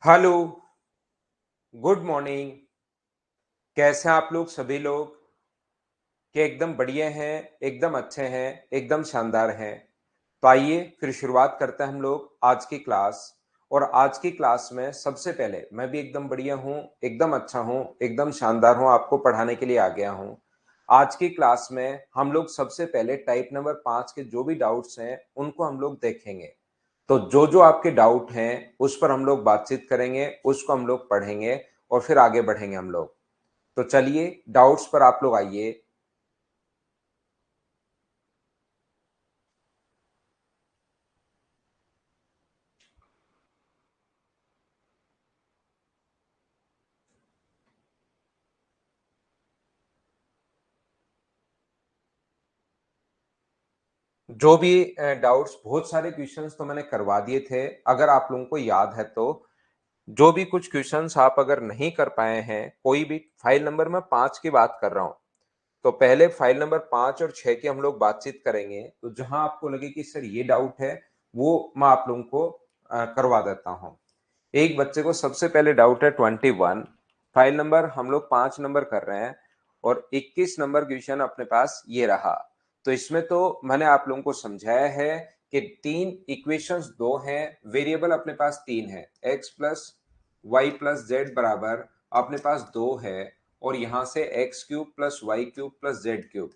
Hello, good morning. कैसे हैं आप लोग सभी लोग? क्या एकदम बढ़िया हैं, एकदम अच्छे हैं, एकदम शानदार हैं? तो आइए फिर शुरुआत करते हैं हम लोग आज की क्लास। और आज की क्लास में सबसे पहले मैं भी एकदम बढ़िया हूँ, एकदम अच्छा हूँ, एकदम शानदार हूँ, आपको पढ़ाने के लिए आ गया हूँ। आज की क्लास में हम लोग सबसे पहले टाइप नंबर 5 के जो भी डाउट्स हैं, उनको हम लोग देखेंगे। तो जो आपके डाउट हैं, उस पर हम लोग बातचीत करेंगे, उसको हम लोग पढ़ेंगे और फिर आगे बढ़ेंगे हम लोग। तो चलिए डाउट्स पर आप लोग आइए। जो भी डाउट्स, बहुत सारे क्वेश्चंस तो मैंने करवा दिए थे, अगर आप लोगों को याद है तो। जो भी कुछ क्वेश्चंस आप अगर नहीं कर पाए हैं, कोई भी फाइल नंबर मैं 5 की बात कर रहा हूं, तो पहले फाइल नंबर 5 और 6 की हम लोग बातचीत करेंगे। तो जहां आपको लगे कि सर ये डाउट है, वो मैं आप लोगों को करवा देता हूं। एक बच्चे को सबसे पहले डाउट है 21। फाइल नंबर हम लोग 5 नंबर कर रहे हैं और 21 नंबर क्वेश्चन अपने पास ये रहा। तो इसमें तो मैंने आप लोगों को समझाया है कि तीन इक्वेशंस दो हैं, वेरिएबल अपने पास तीन है, x plus Y plus Z बराबर अपने पास दो है। और यहां से X cube plus Y cube plus Z cube,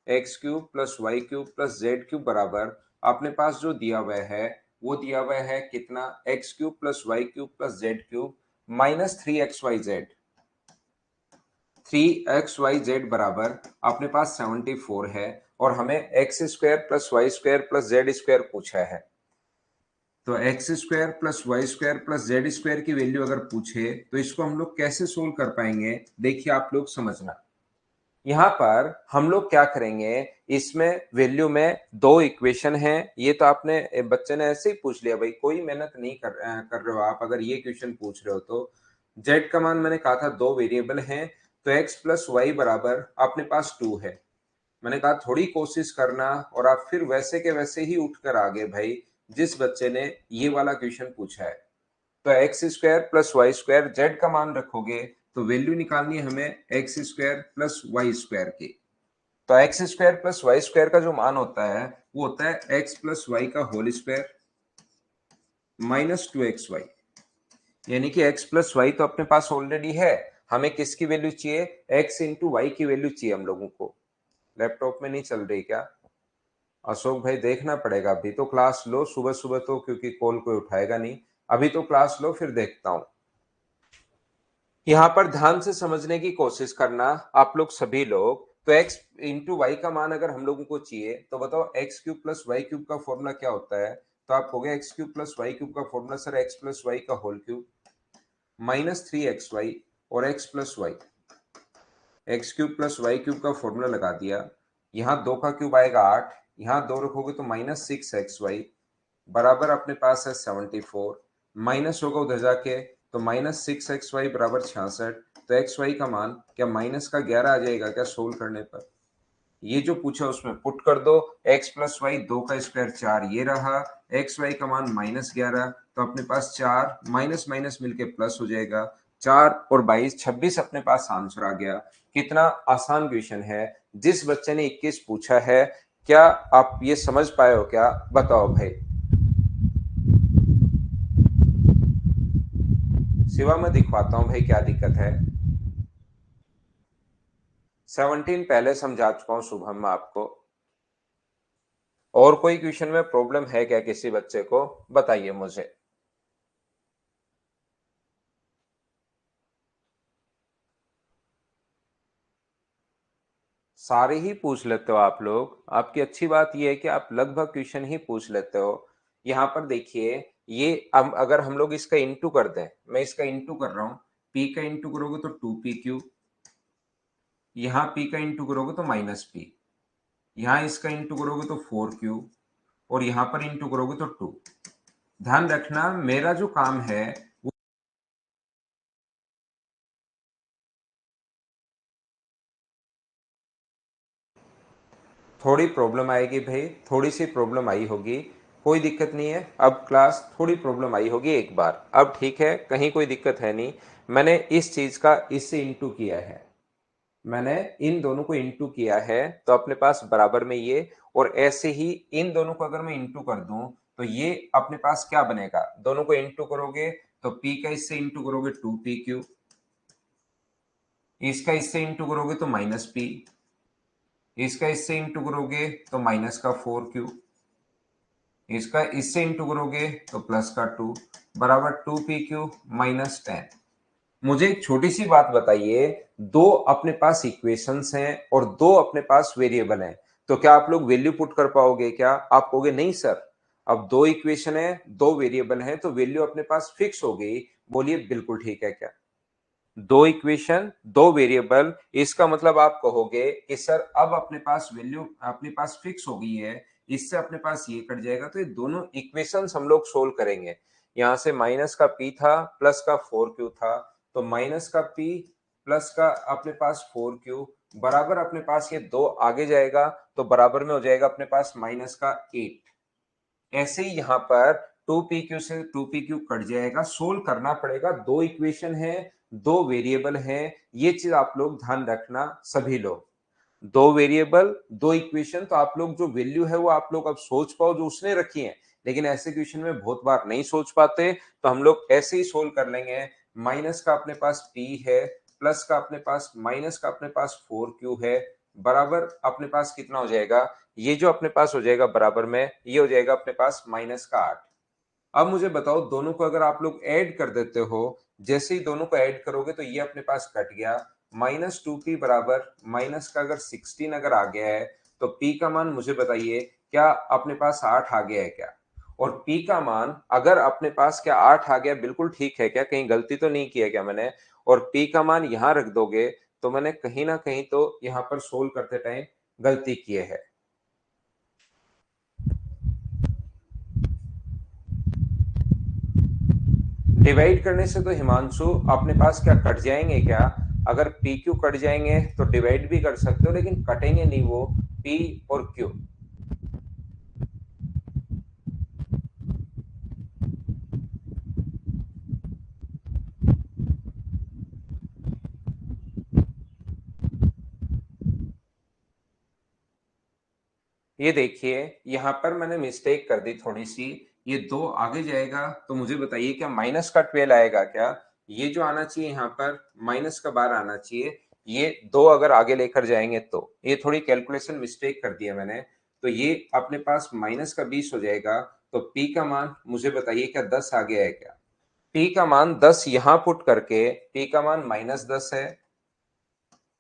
X cube plus Y cube plus Z cube बराबर अपने पास जो दिया हुआ है, वो दिया हुआ है कितना, X cube plus Y cube plus Z cube minus 3xyz। 3xyz बराबर अपने पास 74 है। और हमें X square plus Y square plus Z square पूछा है। तो X square plus Y square plus Z square की वैल्यू अगर पूछे तो इसको हम लोग कैसे सोल्व कर पाएंगे, देखिए आप लोग समझना। यहाँ पर हम लोग क्या करेंगे, इसमें वैल्यू में दो इक्वेशन है। ये तो आपने बच्चे ने ऐसे ही पूछ लिया भाई, कोई मेहनत नहीं कर रहे हो आप, अगर ये क्वेश्चन पूछ रहे हो तो। जेड का मान मैंने कहा था दो वेरिएबल हैं, तो एक्स प्लस वाई बराबर अपने पास 2 है। मैंने कहा थोड़ी कोशिश करना और आप फिर वैसे के वैसे ही उठ कर आ गए भाई, जिस बच्चे ने ये वाला क्वेश्चन पूछा है। तो X square plus Y square, Z का मान रखोगे तो वैल्यू निकालनी है हमें X square plus Y square की। तो X square plus Y square का जो मान होता है, वो होता है एक्स प्लस वाई का होल स्क्वायर माइनस 2xy। यानी कि एक्स प्लस वाई तो अपने पास ऑलरेडी है, हमें किसकी वैल्यू चाहिए, एक्स इंटू वाई की वैल्यू चाहिए हम लोगों को। लैपटॉप में नहीं चल रही क्या? अशोक भाई देखना पड़ेगा, अभी तो क्लास लो, सुबह सुबह तो क्योंकि कॉल कोई उठाएगा नहीं। अभी तो क्लास लो, फिर देखता हूं। यहाँ पर ध्यान से समझने की कोशिश करना आप लोग सभी लोग। तो x इंटू वाई का मान अगर हम लोगों को चाहिए, तो बताओ X cube plus Y cube का फॉर्मूला क्या होता है। तो आप हो गया X cube plus Y cube का formula sir X plus Y का होल क्यूब माइनस 3xy और X plus Y. X cube plus Y cube का फॉर्मूला लगा दिया। यहाँ दो का क्यूब आएगा 8, यहाँ दो रखोगे तो माइनस 6xy बराबर अपने पास है 74। माइनस होगा उधर जाके, तो माइनस 6xy बराबर 66। तो एक्स वाई का मान क्या माइनस का 11 आ जाएगा क्या सोल्व करने पर? ये जो पूछा उसमें पुट कर दो। एक्स प्लस वाई, दो का स्क्वायर 4 ये रहा, एक्स वाई का मान -11। तो अपने पास 4 माइनस माइनस मिलके प्लस हो जाएगा। 4 और 22 26 अपने पास आंसर आ गया। कितना आसान क्वेश्चन है। जिस बच्चे ने 21 पूछा है, क्या आप ये समझ पाए हो क्या, बताओ भाई। शिवा मैं दिखवाता हूं भाई क्या दिक्कत है। 17 पहले समझा चुका हूं शुभम मैं आपको। और कोई क्वेश्चन में प्रॉब्लम है क्या किसी बच्चे को, बताइए मुझे। सारे ही पूछ लेते हो आप लोग, आपकी अच्छी बात यह है कि आप लगभग क्वेश्चन ही पूछ लेते हो। यहाँ पर देखिए, ये अब अगर हम लोग इसका इंटू कर दें, मैं इसका इंटू कर रहा हूं, पी का इंटू करोगे तो 2p क्यू, यहाँ पी का इंटू करोगे तो -p, यहाँ इसका इंटू करोगे तो 4q, और यहाँ पर इंटू करोगे तो 2। ध्यान रखना मेरा जो काम है, थोड़ी प्रॉब्लम आएगी भाई, थोड़ी सी प्रॉब्लम आई होगी, कोई दिक्कत नहीं है। अब क्लास थोड़ी प्रॉब्लम आई होगी एक बार, अब ठीक है, कहीं कोई दिक्कत है नहीं। मैंने इस चीज का इससे इंटू किया है, मैंने इन दोनों को इंटू किया है, तो अपने पास बराबर में ये, और ऐसे ही इन दोनों को अगर मैं इंटू कर दूं तो ये अपने पास क्या बनेगा, दोनों को इंटू करोगे तो p का इससे इंटू करोगे 2pq, इसका इससे इंटू करोगे तो माइनस p, इसका इससे इंटू करोगे तो माइनस का 4q, इसका इससे इंटू करोगे तो प्लस का 2 बराबर 2pq माइनस 10। मुझे एक छोटी सी बात बताइए, दो अपने पास इक्वेशंस हैं और दो अपने पास वेरिएबल हैं, तो क्या आप लोग वैल्यू पुट कर पाओगे क्या? आप कहोगे नहीं सर, अब दो इक्वेशन है, दो वेरिएबल हैं, तो वैल्यू अपने पास फिक्स हो गई। बोलिए बिल्कुल ठीक है क्या? दो इक्वेशन दो वेरिएबल, इसका मतलब आप कहोगे कि सर अब अपने पास वैल्यू अपने पास फिक्स हो गई है, इससे अपने पास ये कट जाएगा, तो ये दोनों इक्वेशंस हम लोग सोल्व करेंगे। यहां से माइनस का p था, प्लस का 4q था, तो माइनस का p प्लस का अपने पास 4q बराबर अपने पास ये दो आगे जाएगा, तो बराबर में हो जाएगा अपने पास माइनस का 8। ऐसे ही यहाँ पर 2pq से 2pq कट जाएगा, सोल्व करना पड़ेगा। दो इक्वेशन है, दो वेरिएबल है, ये चीज आप लोग ध्यान रखना सभी लोग। दो वेरिएबल दो इक्वेशन, तो आप लोग जो वैल्यू है वो आप लोग अब सोच पाओ जो उसने रखी है, लेकिन ऐसे क्वेश्चन में बहुत बार नहीं सोच पाते, तो हम लोग ऐसे ही सोल्व कर लेंगे। माइनस का अपने पास p है, प्लस का अपने पास माइनस का अपने पास 4q है, बराबर अपने पास कितना हो जाएगा, ये जो अपने पास हो जाएगा बराबर में ये हो जाएगा अपने पास माइनस का 8। अब मुझे बताओ, दोनों को अगर आप लोग ऐड कर देते हो, जैसे ही दोनों को ऐड करोगे तो ये अपने पास कट गया, माइनस 2p बराबर माइनस का अगर 16 अगर आ गया है, तो p का मान मुझे बताइए क्या अपने पास 8 आ गया है क्या? और p का मान अगर अपने पास क्या 8 आ गया, बिल्कुल ठीक है क्या, कहीं गलती तो नहीं किया क्या मैंने? और p का मान यहां रख दोगे तो मैंने कहीं ना कहीं तो यहां पर सोल्व करते टाइम गलती किए है। डिवाइड करने से तो हिमांशु अपने पास क्या कट जाएंगे क्या? अगर पी क्यू कट जाएंगे तो डिवाइड भी कर सकते हो, लेकिन कटेंगे नहीं वो पी और क्यू। ये देखिए यहां पर मैंने मिस्टेक कर दी थोड़ी सी, ये दो आगे जाएगा, तो मुझे बताइए क्या माइनस का 12 आएगा क्या? ये जो आना चाहिए यहाँ पर माइनस का 12 आना चाहिए, ये दो अगर आगे लेकर जाएंगे तो ये थोड़ी कैलकुलेशन मिस्टेक कर दिया मैंने, तो ये अपने पास माइनस का 20 हो जाएगा। तो p का मान मुझे बताइए क्या 10 आ गया है क्या? p का मान 10 यहां पुट करके p का मान -10 है,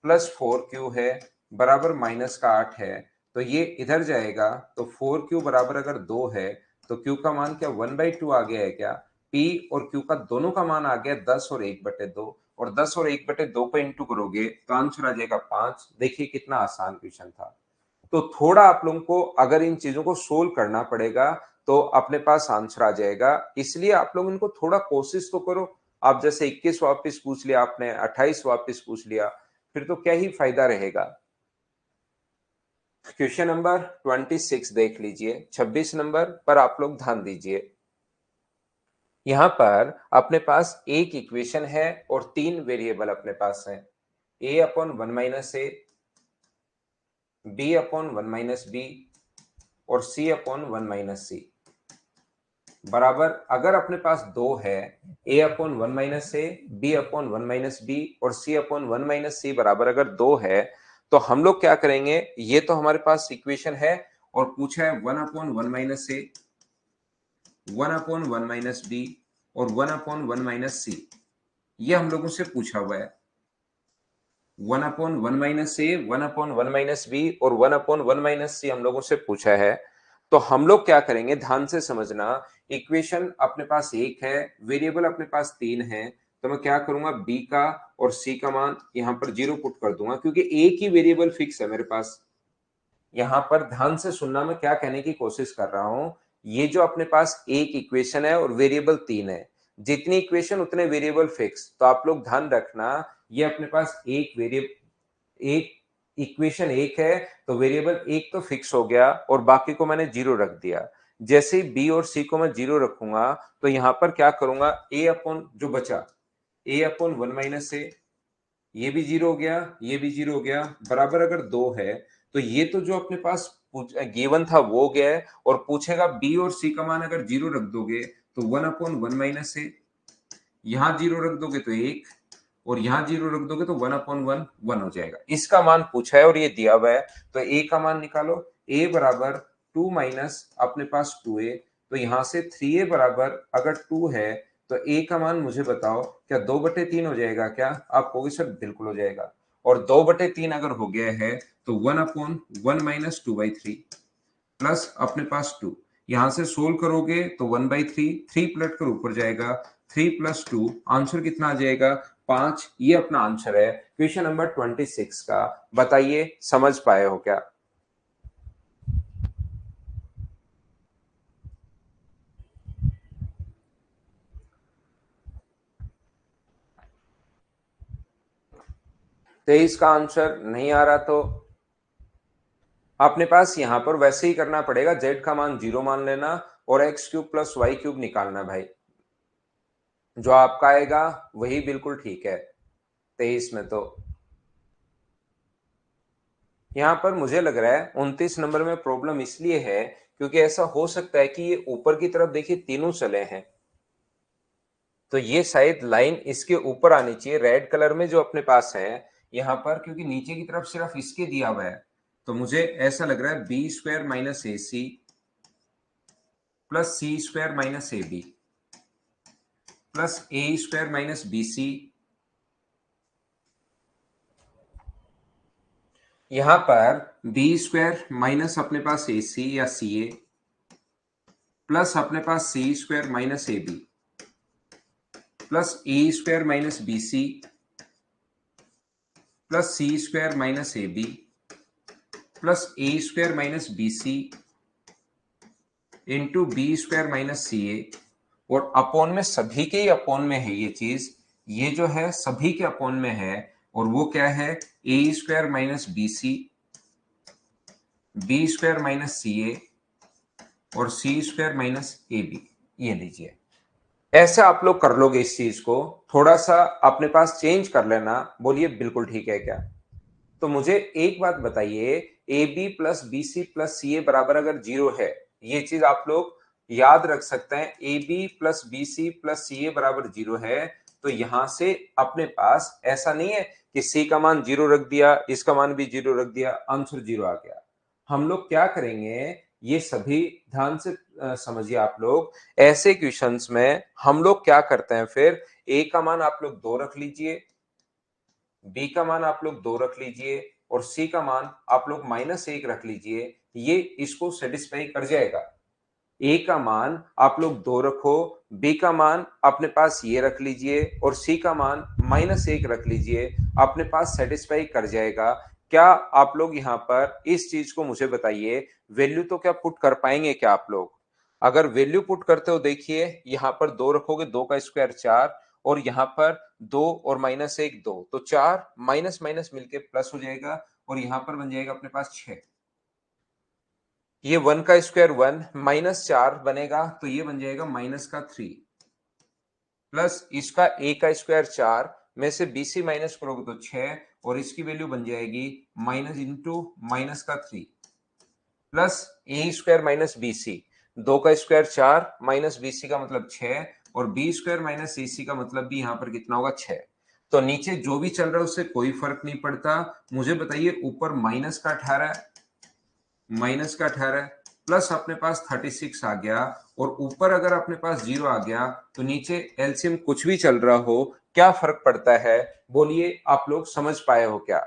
प्लस 4q है, बराबर माइनस का 8 है, तो ये इधर जाएगा, तो 4q बराबर अगर 2 है, तो q का मान क्या 1/2 आ गया है क्या? p और q का दोनों का मान आ गया 10 और 1/2, और 10 और 1/2 को इंटू करोगे तो आंसर आ जाएगा 5। देखिए कितना आसान क्वेश्चन था। तो थोड़ा आप लोगों को अगर इन चीजों को सोल्व करना पड़ेगा तो अपने पास आंसर आ जाएगा, इसलिए आप लोग इनको थोड़ा कोशिश तो करो। आप जैसे 21 वापस पूछ लिया आपने, 28 वापस पूछ लिया, फिर तो क्या ही फायदा रहेगा। क्वेश्चन नंबर 26 देख लीजिए, 26 नंबर पर आप लोग ध्यान दीजिए। यहां पर अपने पास एक इक्वेशन है और तीन वेरिएबल अपने पास हैं, a upon 1 minus A, b upon 1 minus B और c अपॉन 1 माइनस सी, बराबर अगर अपने पास दो है, a upon 1 minus A, b upon 1 minus B और c अपॉन 1 माइनस सी बराबर अगर दो है, तो हम लोग क्या करेंगे, ये तो हमारे पास इक्वेशन है और पूछा है 1 अपॉन 1 माइनस ए, 1 अपॉन 1 माइनस बी और 1 अपॉन 1 माइनस सी, ये हम लोगों से पूछा हुआ है। 1 अपॉन 1 माइनस ए, 1 अपॉन 1 माइनस बी और 1 अपॉन 1 माइनस सी हम लोगों से पूछा है। तो हम लोग क्या करेंगे, ध्यान से समझना, इक्वेशन अपने पास एक है, वेरिएबल अपने पास तीन है, तो मैं क्या करूंगा, बी का और सी का मान यहां पर 0 पुट कर दूंगा, क्योंकि एक ही वेरिएबल फिक्स है मेरे पास। यहां पर ध्यान से सुनना, मैं क्या कहने की कोशिश कर रहा हूं, ये जो अपने पास एक इक्वेशन है और वेरिएबल तीन है, जितनी इक्वेशन उतने वेरिएबल फिक्स, तो आप लोग ध्यान रखना, ये अपने पास एक वेरिएबल एक इक्वेशन एक है, तो वेरिएबल एक तो फिक्स हो गया और बाकी को मैंने 0 रख दिया। जैसे ही बी और सी को मैं 0 रखूंगा तो यहां पर क्या करूंगा, ए अपॉन जो बचा ए अपॉन 1 माइनस ए, ये भी 0 हो गया, ये भी 0 हो गया, बराबर अगर 2 है तो ये तो जो अपने पास गिवन था वो हो गया है, और पूछेगा बी और सी का मान अगर 0 रख दोगे तो 1 अपॉन 1 माइनस ए, यहां 0 रख दोगे तो 1, और यहां 0 रख दोगे तो 1 अपॉन 1 1 हो जाएगा। इसका मान पूछा है और ये दिया हुआ है, तो ए का मान निकालो। ए बराबर 2 माइनस अपने पास 2a, तो यहां से 3a बराबर अगर 2 है तो ए का मान मुझे बताओ, क्या 2/3 हो जाएगा क्या? आप कहोगे सर बिल्कुल हो जाएगा, और 2/3 अगर हो गया है तो 1 अपॉन 1 माइनस 2/3 प्लस अपने पास 2, यहां से सोल्व करोगे तो 1/3, 3 पलट कर ऊपर जाएगा, 3 प्लस 2, आंसर कितना आ जाएगा? 5। ये अपना आंसर है क्वेश्चन नंबर 26 का। बताइए समझ पाए हो क्या? तेईस का आंसर नहीं आ रहा तो अपने पास यहां पर वैसे ही करना पड़ेगा, z का मान 0 मान लेना और x³ प्लस y³ निकालना भाई। जो आपका आएगा वही बिल्कुल ठीक है 23 में। तो यहां पर मुझे लग रहा है 29 नंबर में प्रॉब्लम इसलिए है क्योंकि ऐसा हो सकता है कि ये ऊपर की तरफ देखिए तीनों चले हैं, तो ये शायद लाइन इसके ऊपर आनी चाहिए रेड कलर में जो अपने पास है यहां पर, क्योंकि नीचे की तरफ सिर्फ इसके दिया हुआ है। तो मुझे ऐसा लग रहा है b² minus AC plus c² minus AB plus a² minus BC, यहां पर b² माइनस अपने पास AC या CA प्लस अपने पास c² minus AB plus a² minus BC plus c² minus AB plus a² minus BC into b² minus CA, और upon में सभी के ही upon में है ये चीज, ये जो है सभी के अपोन में है, और वो क्या है a² minus BC, b² minus CA और c² माइनस AB। ये लीजिए, ऐसे आप लोग कर लोगे इस चीज को, थोड़ा सा अपने पास चेंज कर लेना। बोलिए बिल्कुल ठीक है क्या? तो मुझे एक बात बताइए, A B plus B C plus C A बराबर अगर 0 है, ये चीज आप लोग याद रख सकते हैं, A B plus B C plus C A बराबर 0 है, तो यहां से अपने पास ऐसा नहीं है कि सी का मान 0 रख दिया, इसका मान भी 0 रख दिया, आंसर 0 आ गया। हम लोग क्या करेंगे, ये सभी ध्यान से समझिए आप लोग। ऐसे क्वेश्चंस में हम लोग क्या करते हैं, फिर ए का मान आप लोग 2 रख लीजिए, बी का मान आप लोग 2 रख लीजिए, और सी का मान आप लोग -1 रख लीजिए, ये इसको सेटिस्फाई कर जाएगा। ए का मान आप लोग 2 रखो, बी का मान अपने पास ये रख लीजिए, और सी का मान -1 रख लीजिए, अपने पास सेटिस्फाई कर जाएगा। क्या आप लोग यहाँ पर इस चीज को मुझे बताइए, वैल्यू तो क्या पुट कर पाएंगे क्या आप लोग? अगर वैल्यू पुट करते हो, देखिए यहाँ पर 2 रखोगे, 2 का स्क्वायर 4, और यहाँ पर 2 और -1 2, तो 4 माइनस माइनस मिलके प्लस हो जाएगा, और यहाँ पर बन जाएगा अपने पास 6। ये 1 का स्क्वायर 1 -4 बनेगा, तो ये बन जाएगा -3 प्लस इसका a का स्क्वायर 4 में से BC माइनस करोगे तो 6, और इसकी वैल्यू बन जाएगी minus into -3 plus a² minus BC, 2 का स्क्वायर 4 माइनस BC का मतलब 6, और b² माइनस AC का मतलब भी यहाँ पर कितना होगा 6। तो नीचे जो भी चल रहा है उससे कोई फर्क नहीं पड़ता। मुझे बताइए ऊपर -18 प्लस अपने पास 36 आ गया, और ऊपर अगर अपने पास 0 आ गया तो नीचे एलसीएम कुछ भी चल रहा हो, क्या फर्क पड़ता है? बोलिए आप लोग समझ पाए हो क्या?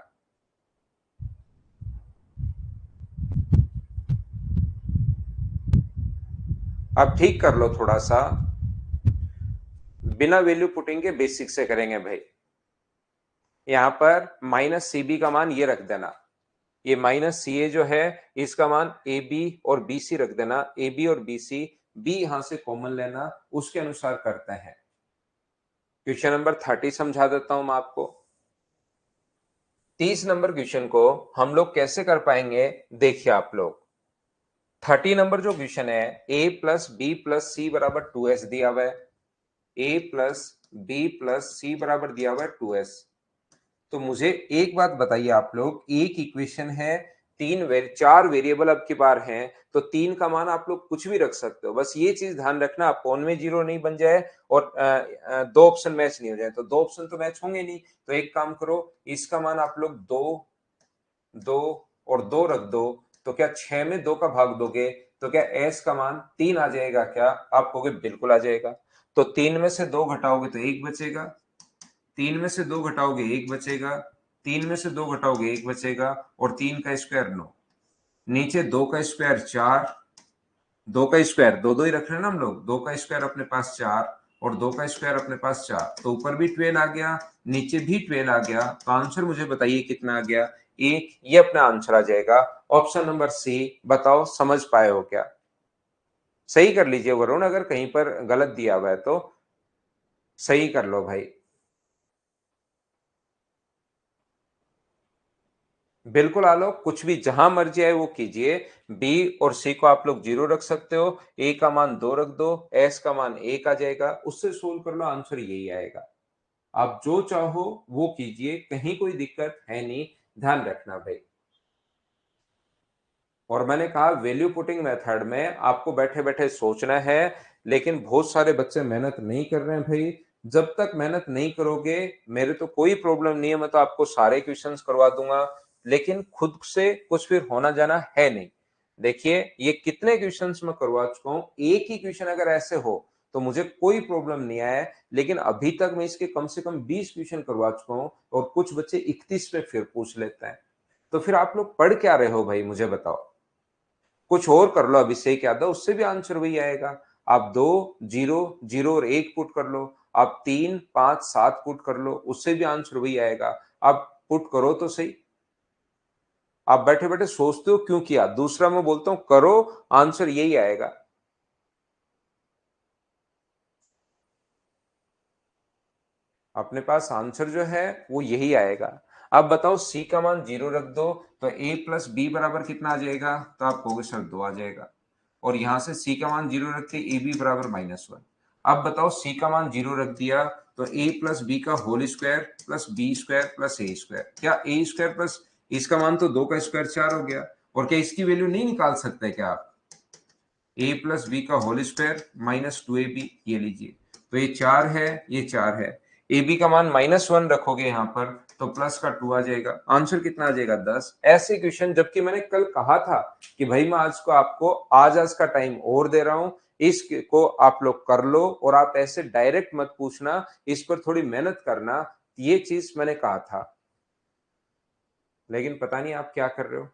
अब ठीक कर लो थोड़ा सा, बिना वैल्यू पुटिंग के बेसिक से करेंगे भाई। यहां पर -CB का मान ये रख देना, ये -CA जो है इसका मान AB और BC रख देना, AB और BC, B यहां से कॉमन लेना, उसके अनुसार करते हैं। क्वेश्चन नंबर 30 समझा देता हूं मैं आपको। 30 नंबर क्वेश्चन को हम लोग कैसे कर पाएंगे, देखिए आप लोग। 30 नंबर जो क्वेश्चन है, a plus B plus C बराबर 2s दिया हुआ है, a plus B plus C बराबर दिया हुआ है 2s। तो मुझे एक बात बताइए आप लोग, एक इक्वेशन है, चार वेरिएबल अब की बार हैं, तो 3 का मान आप लोग कुछ भी रख सकते हो, बस ये चीज ध्यान रखना अपोन में 0 नहीं बन जाए और दो ऑप्शन मैच नहीं हो जाए। तो दो ऑप्शन तो मैच होंगे नहीं, तो एक काम करो, इसका मान आप लोग 2 2 और 2 रख दो, तो क्या 6 में 2 का भाग दोगे तो क्या s का मान 3 आ जाएगा क्या? आप कहोगे बिल्कुल आ जाएगा। तो 3 में से 2 घटाओगे तो 1 बचेगा, 3 में से 2 घटाओगे 1 बचेगा, 3 में से 2 घटाओगे 1 बचेगा, और 3 का स्क्वायर 9, नीचे 2 का स्क्वायर 4, 2 का स्क्वायर दो दो ही रख रहे हैं ना हम लोग, 2 का स्क्वायर अपने पास 4 और 2 का स्क्वायर अपने पास 4, तो ऊपर भी 12 आ गया, नीचे भी 12 आ गया। तो आंसर मुझे बताइए कितना आ गया? एक। ये अपना आंसर आ जाएगा ऑप्शन नंबर सी। बताओ समझ पाए हो क्या? सही कर लीजिए वरुण, अगर कहीं पर गलत दिया हुआ है तो सही कर लो भाई। बिल्कुल आलोक, कुछ भी जहां मर्जी आए वो कीजिए। बी और सी को आप लोग 0 रख सकते हो, ए का मान 2 रख दो, एस का मान 1 आ जाएगा, उससे सोल्व कर लो, आंसर यही आएगा। आप जो चाहो वो कीजिए, कहीं कोई दिक्कत है नहीं, ध्यान रखना भाई। और मैंने कहा वैल्यू पुटिंग मेथड में आपको बैठे बैठे सोचना है, लेकिन बहुत सारे बच्चे मेहनत नहीं कर रहे हैं भाई। जब तक मेहनत नहीं करोगे, मेरे तो कोई प्रॉब्लम नहीं है, मैं तो आपको सारे क्वेश्चंस करवा दूंगा, लेकिन खुद से कुछ फिर होना जाना है नहीं। देखिए ये कितने क्वेश्चंस मैं करवा चुका हूं, एक ही क्वेश्चन अगर ऐसे हो तो मुझे कोई प्रॉब्लम नहीं आया, लेकिन अभी तक मैं इसके कम से कम 20 क्वेश्चन करवा चुका हूं, और कुछ बच्चे 31 पे फिर पूछ लेते हैं। तो फिर आप लोग पढ़ क्या रहे हो भाई, मुझे बताओ। कुछ और कर लो अभिषेक यादव, उससे भी आंसर वही आएगा। आप 2 0 0 और 1 पुट कर लो, आप 3 5 7 पुट कर लो, उससे भी आंसर वही आएगा। आप पुट करो तो सही। आप बैठे बैठे सोचते हो क्यों किया? दूसरा मैं बोलता हूं करो, आंसर यही आएगा। अपने पास आंसर जो है वो यही आएगा। अब बताओ सी का मान 0 रख दो, तो a प्लस बी बराबर कितना आ जाएगा? तो आप कहोगे सर 2 आ जाएगा। और यहां से सी का मान 0 रख के ए बी बराबर -1। अब बताओ सी का मान 0 रख दिया, तो a प्लस बी का whole square plus B square plus A square, क्या ए स्क्वायर प्लस इसका मान तो 2 का स्क्वायर 4 हो गया। और क्या इसकी वैल्यू नहीं निकाल सकते क्या आप? ए प्लस बी का होल स्क्वायर -2ab, ये लीजिए, तो ये 4 है, ये 4 है, ए बी का मान -1 रखोगे यहाँ पर तो प्लस का 2 आ जाएगा, आंसर कितना आ जाएगा 10। ऐसे क्वेश्चन, जबकि मैंने कल कहा था कि भाई मैं आज को आपको आज का टाइम और दे रहा हूं, इसको आप लोग कर लो, और आप ऐसे डायरेक्ट मत पूछना, इस पर थोड़ी मेहनत करना, ये चीज मैंने कहा था। लेकिन पता नहीं आप क्या कर रहे हो।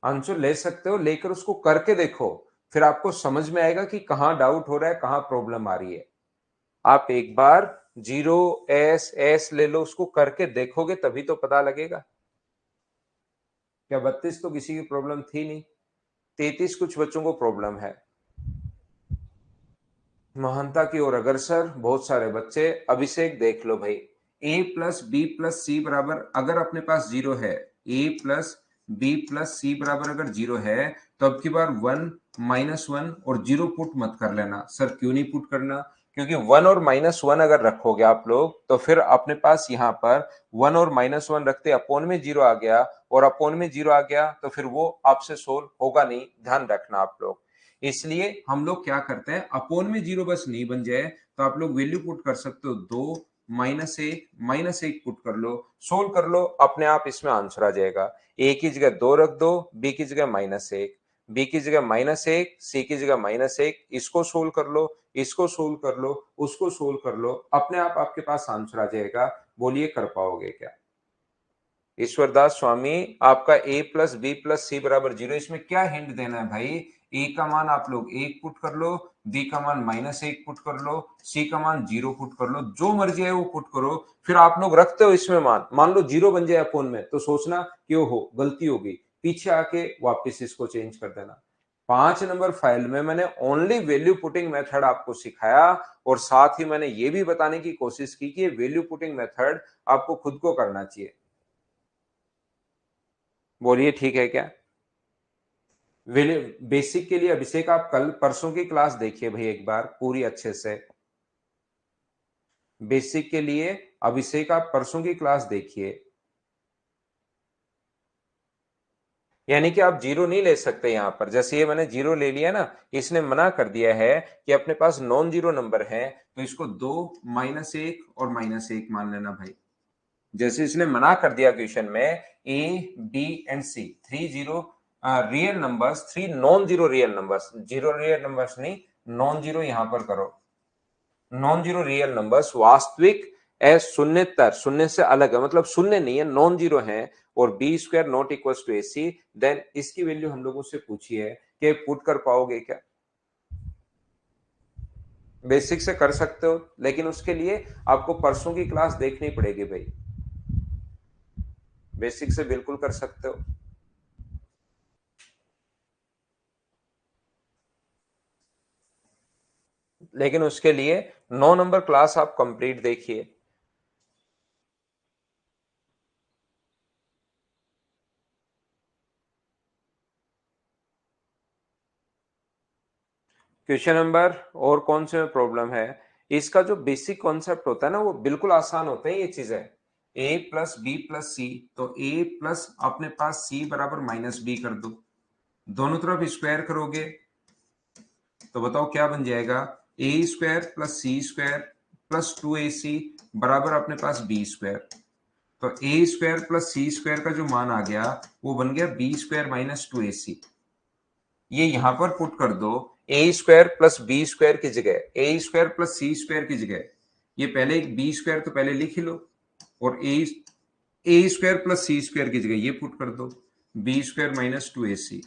आंसर ले सकते हो, लेकर उसको करके देखो, फिर आपको समझ में आएगा कि कहां डाउट हो रहा है, कहां प्रॉब्लम आ रही है। आप एक बार 0 एस ले लो, उसको करके देखोगे तभी तो पता लगेगा। क्या 32 तो किसी की प्रॉब्लम थी नहीं, 33 कुछ बच्चों को प्रॉब्लम है। महानता की ओर अग्रसर बहुत सारे बच्चे। अभिषेक देख लो भाई, a plus B plus C बराबर अगर अपने पास 0 है, a plus B plus C बराबर अगर 0 है, तो अब की बार 1 -1 और 0 पुट मत कर लेना। सर क्यों नहीं पुट करना? क्योंकि 1 और -1 अगर रखोगे आप लोग, तो फिर अपने पास यहाँ पर 1 और -1 रखते अपोन में 0 आ गया, और अपोन में 0 आ गया तो फिर वो आपसे सोल्व होगा नहीं, ध्यान रखना आप लोग। इसलिए हम लोग क्या करते हैं, अपोन में 0 बस नहीं बन जाए तो आप लोग वैल्यू पुट कर सकते हो, 2 -1 पुट कर लो, सोल्व कर लो, अपने आप इसमें आंसर आ जाएगा। ए की जगह 2 रख दो, बी की जगह -1, बी की जगह -1, सी की जगह -1, इसको सोल्व कर लो, इसको सोल्व कर लो, उसको सोल्व कर लो, अपने आप आपके पास आंसर आ जाएगा। बोलिए कर पाओगे क्या? ईश्वरदास स्वामी, आपका a plus B plus C बराबर 0, इसमें क्या हिंट देना है भाई? a का मान आप लोग 1 पुट कर लो, b का मान -1 पुट कर लो, c का मान 0 पुट कर लो, जो मर्जी है वो पुट करो। फिर आप लोग रखते हो इसमें मान लो 0 बन जाए अपोन में, तो सोचना क्यों हो, गलती होगी, पीछे आके वापस इसको चेंज कर देना। 5 नंबर फाइल में मैंने ओनली वैल्यू पुटिंग मेथड आपको सिखाया, और साथ ही मैंने ये भी बताने की कोशिश की कि ये वैल्यू पुटिंग मेथड आपको खुद को करना चाहिए। बोलिए ठीक है क्या? बेसिक के लिए अभिषेक आप कल परसों की क्लास देखिए भाई एक बार पूरी अच्छे से। बेसिक के लिए अभिषेक आप परसों की क्लास देखिए। यानी कि आप जीरो नहीं ले सकते यहां पर, जैसे ये मैंने जीरो ले लिया ना, इसने मना कर दिया है कि अपने पास नॉन जीरो नंबर है तो इसको 2 -1 और -1 मान लेना भाई। जैसे इसने मना कर दिया क्वेश्चन में A B and C, 3 zero real numbers, 3 non zero real numbers, zero real numbers नहीं, नॉन जीरो यहां पर करो, नॉन जीरो रियल नंबर्स वास्तविक शून्यतर, शून्य से अलग है, मतलब शून्य नहीं है, नॉन जीरो है, और B square not equal to A C, then इसकी वैल्यू हम लोगों से पूछी है कि पुट कर पाओगे क्या। बेसिक से कर सकते हो, लेकिन उसके लिए आपको परसों की क्लास देखनी पड़ेगी भाई। बेसिक से बिल्कुल कर सकते हो, लेकिन उसके लिए 9 नंबर क्लास आप कंप्लीट देखिए। क्वेश्चन नंबर और कौन से में प्रॉब्लम है, इसका जो बेसिक कॉन्सेप्ट होता है ना वो बिल्कुल आसान होते हैं ये चीजें। a प्लस बी प्लस सी, तो a प्लस अपने पास c बराबर माइनस बी कर दो, दोनों तरफ स्क्वायर करोगे तो बताओ क्या बन जाएगा, ए स्क्वायर प्लस सी स्क्वायर प्लस 2ac बराबर अपने पास बी स्क्वायर। तो A square plus C square का जो मान आ गया वो बन गया बी स्क्वायर माइनस 2ac। ये यहां पर पुट कर दो, ए स्क्वायर प्लस बी स्क्वायर की जगह ए स्क्वायर प्लस सी स्क्वायर की जगह ये पहले एक बी स्क्वायर तो पहले लिख ही लो, और ए स्क्वायर प्लस सी स्क्वायर की जगह ये पुट कर दो, बी स्क्वायर माइनस 2ac।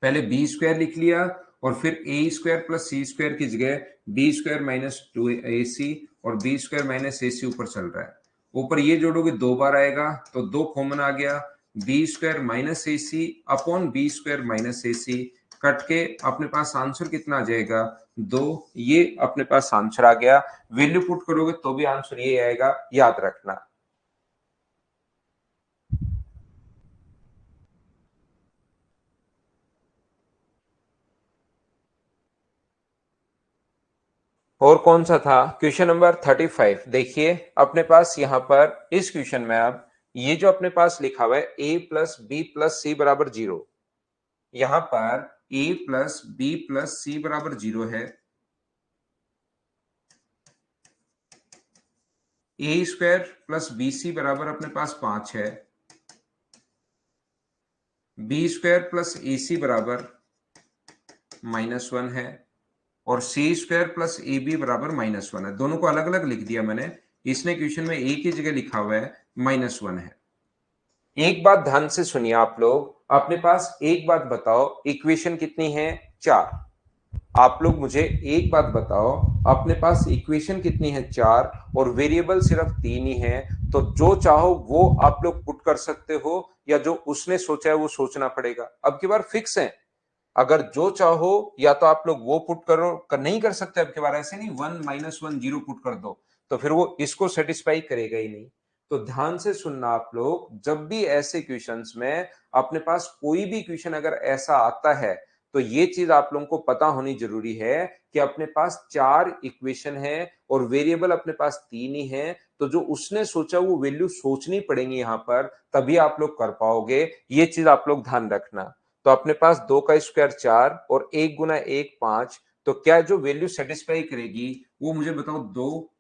पहले बी स्क्वायर लिख लिया और फिर ए स्क्वायर प्लस सी स्क्वायर की जगह बी स्क्वायर माइनस 2ac, और बी स्क्वायर माइनस ac ऊपर चल रहा है, ऊपर ये जोड़ोगे 2 बार आएगा तो 2 कॉमन आ गया, B square minus ac upon B square minus ac, cut के अपने पास आंसर कितना आ जाएगा 2, ये अपने पास आंसर आ गया। वैल्यू पुट करोगे तो भी आंसर ये आएगा, याद रखना। और कौन सा था, क्वेश्चन नंबर 35 देखिए अपने पास यहां पर इस क्वेश्चन में अब ये जो अपने पास लिखा हुआ है a plus B plus C बराबर 0, यहां पर a plus B plus C बराबर 0 है, ए स्क्वायर प्लस बी सी बराबर अपने पास 5 है, बी स्क्वायर प्लस ए सी बराबर -1 है, और सी स्क्वायर प्लस ए बी बराबर -1 है। दोनों को अलग अलग लिख दिया मैंने, इसने क्वेश्चन में ए की जगह लिखा हुआ है -1 है। एक बात ध्यान से सुनिए आप लोग, अपने पास एक बात बताओ, इक्वेशन कितनी है 4। आप लोग मुझे एक बात बताओ, अपने पास इक्वेशन कितनी है 4 और वेरिएबल सिर्फ 3 ही है, तो जो चाहो वो आप लोग पुट कर सकते हो, या जो उसने सोचा है वो सोचना पड़ेगा। अब की बार फिक्स है, अगर जो चाहो या तो आप लोग वो पुट करो, नहीं कर सकते अब की बार, ऐसे नहीं 1 -1 0 पुट कर दो तो फिर वो इसको सेटिस्फाई करेगा ही नहीं। तो ध्यान से सुनना आप लोग, जब भी ऐसे क्वेश्चंस में अपने पास कोई भी क्वेश्चन अगर ऐसा आता है तो ये चीज आप लोगों को पता होनी जरूरी है कि अपने पास 4 इक्वेशन है और वेरिएबल अपने पास 3 ही है, तो जो उसने सोचा वो वैल्यू सोचनी पड़ेगी यहां पर, तभी आप लोग कर पाओगे। ये चीज आप लोग ध्यान रखना। तो अपने पास 2 का स्क्वायर 4 और 1 गुना 1 5, तो क्या जो वैल्यू सेटिस्फाई करेगी वो मुझे बताओ, 2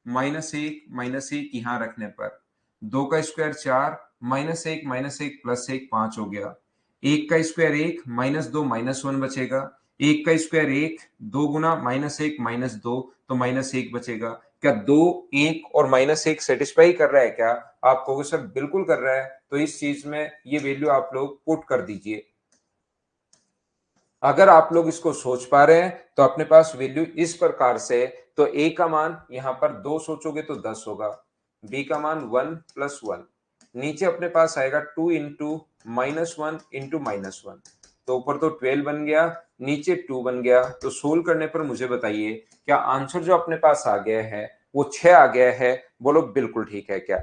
-1 यहां रखने पर 2 का स्क्वायर 4 -1 प्लस 1 5 हो गया, 1 का स्क्वायर 1 -2 -1 बचेगा, 1 का स्क्वायर 1, 2 गुना -1 -2 तो -1 बचेगा। क्या 2 1 और -1 सेटिस्फाई कर रहा है क्या, आप कहोगे सर बिल्कुल कर रहा है, तो इस चीज में ये वैल्यू आप लोग पुट कर दीजिए। अगर आप लोग इसको सोच पा रहे हैं तो अपने पास वैल्यू इस प्रकार से, तो ए का मान यहां पर 2 सोचोगे तो 10 होगा, बी का मान 1 + 1, नीचे अपने पास आएगा 2 इंटू -1 इंटू -1, तो ऊपर तो 12 बन गया, नीचे 2 बन गया। तो सोल्व करने पर मुझे बताइए क्या आंसर जो अपने पास आ गया है वो 6 आ गया है, बोलो बिल्कुल ठीक है क्या।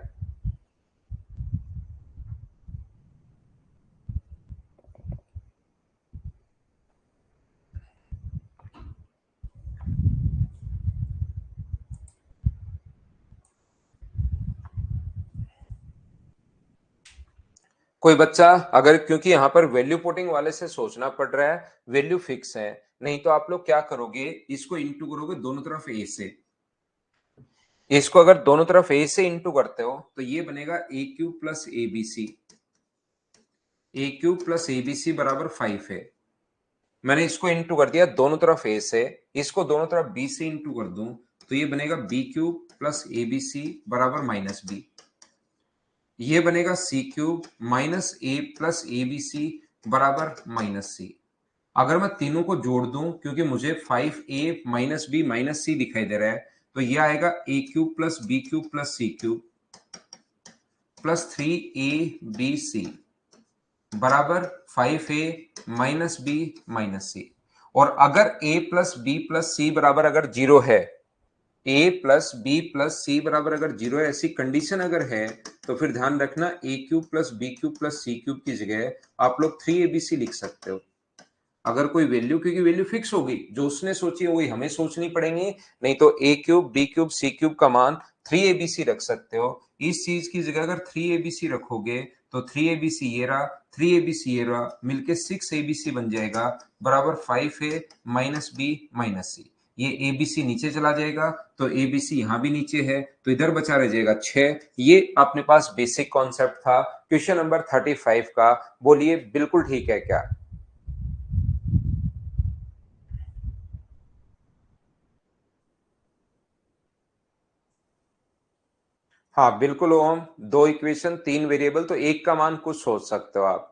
कोई बच्चा अगर, क्योंकि यहाँ पर वैल्यू पुटिंग वाले से सोचना पड़ रहा है, वैल्यू फिक्स है, नहीं तो आप लोग क्या करोगे, इसको इंटू करोगे दोनों तरफ ए से। इसको अगर दोनों तरफ ए से इंटू करते हो तो ये बनेगा A cube plus A B C. A cube plus A B C बराबर 5 है। मैंने इसको इंटू कर दिया दोनों तरफ ए से, इसको दोनों तरफ बी से इंटू कर दूं तो ये बनेगा B cube plus A B C बराबर माइनस बी। ये बनेगा C cube minus A plus A B C बराबर माइनस सी। अगर मैं तीनों को जोड़ दूं, क्योंकि मुझे 5a माइनस बी माइनस सी दिखाई दे रहा है, तो ये आएगा A cube plus B cube plus C cube plus 3ab बराबर 5a माइनस बी माइनस सी। और अगर a plus B plus C बराबर अगर जीरो है, a plus B plus C बराबर अगर जीरो है, ऐसी कंडीशन अगर है, तो फिर ध्यान रखना A cube plus B cube plus C cube की जगह आप लोग 3abc लिख सकते हो। अगर कोई वैल्यू, क्योंकि वैल्यू फिक्स होगी, जो उसने सोची है वही हमें सोचनी पड़ेगी, नहीं तो A cube B cube C cube का मान 3abc रख सकते हो। इस चीज की जगह अगर 3abc रखोगे तो 3abc ये रहा, 3abc ये रहा, मिलके 6abc बन जाएगा बराबर 5a माइनस बी माइनस सी। ये abc नीचे चला जाएगा तो abc यहां भी नीचे है, तो इधर बचा रह जाएगा 6। ये अपने पास बेसिक कॉन्सेप्ट था क्वेश्चन नंबर 35 का। बोलिए बिल्कुल ठीक है क्या? हाँ बिल्कुल ओम, दो इक्वेशन तीन वेरिएबल, तो एक का मान कुछ सोच सकते हो आप।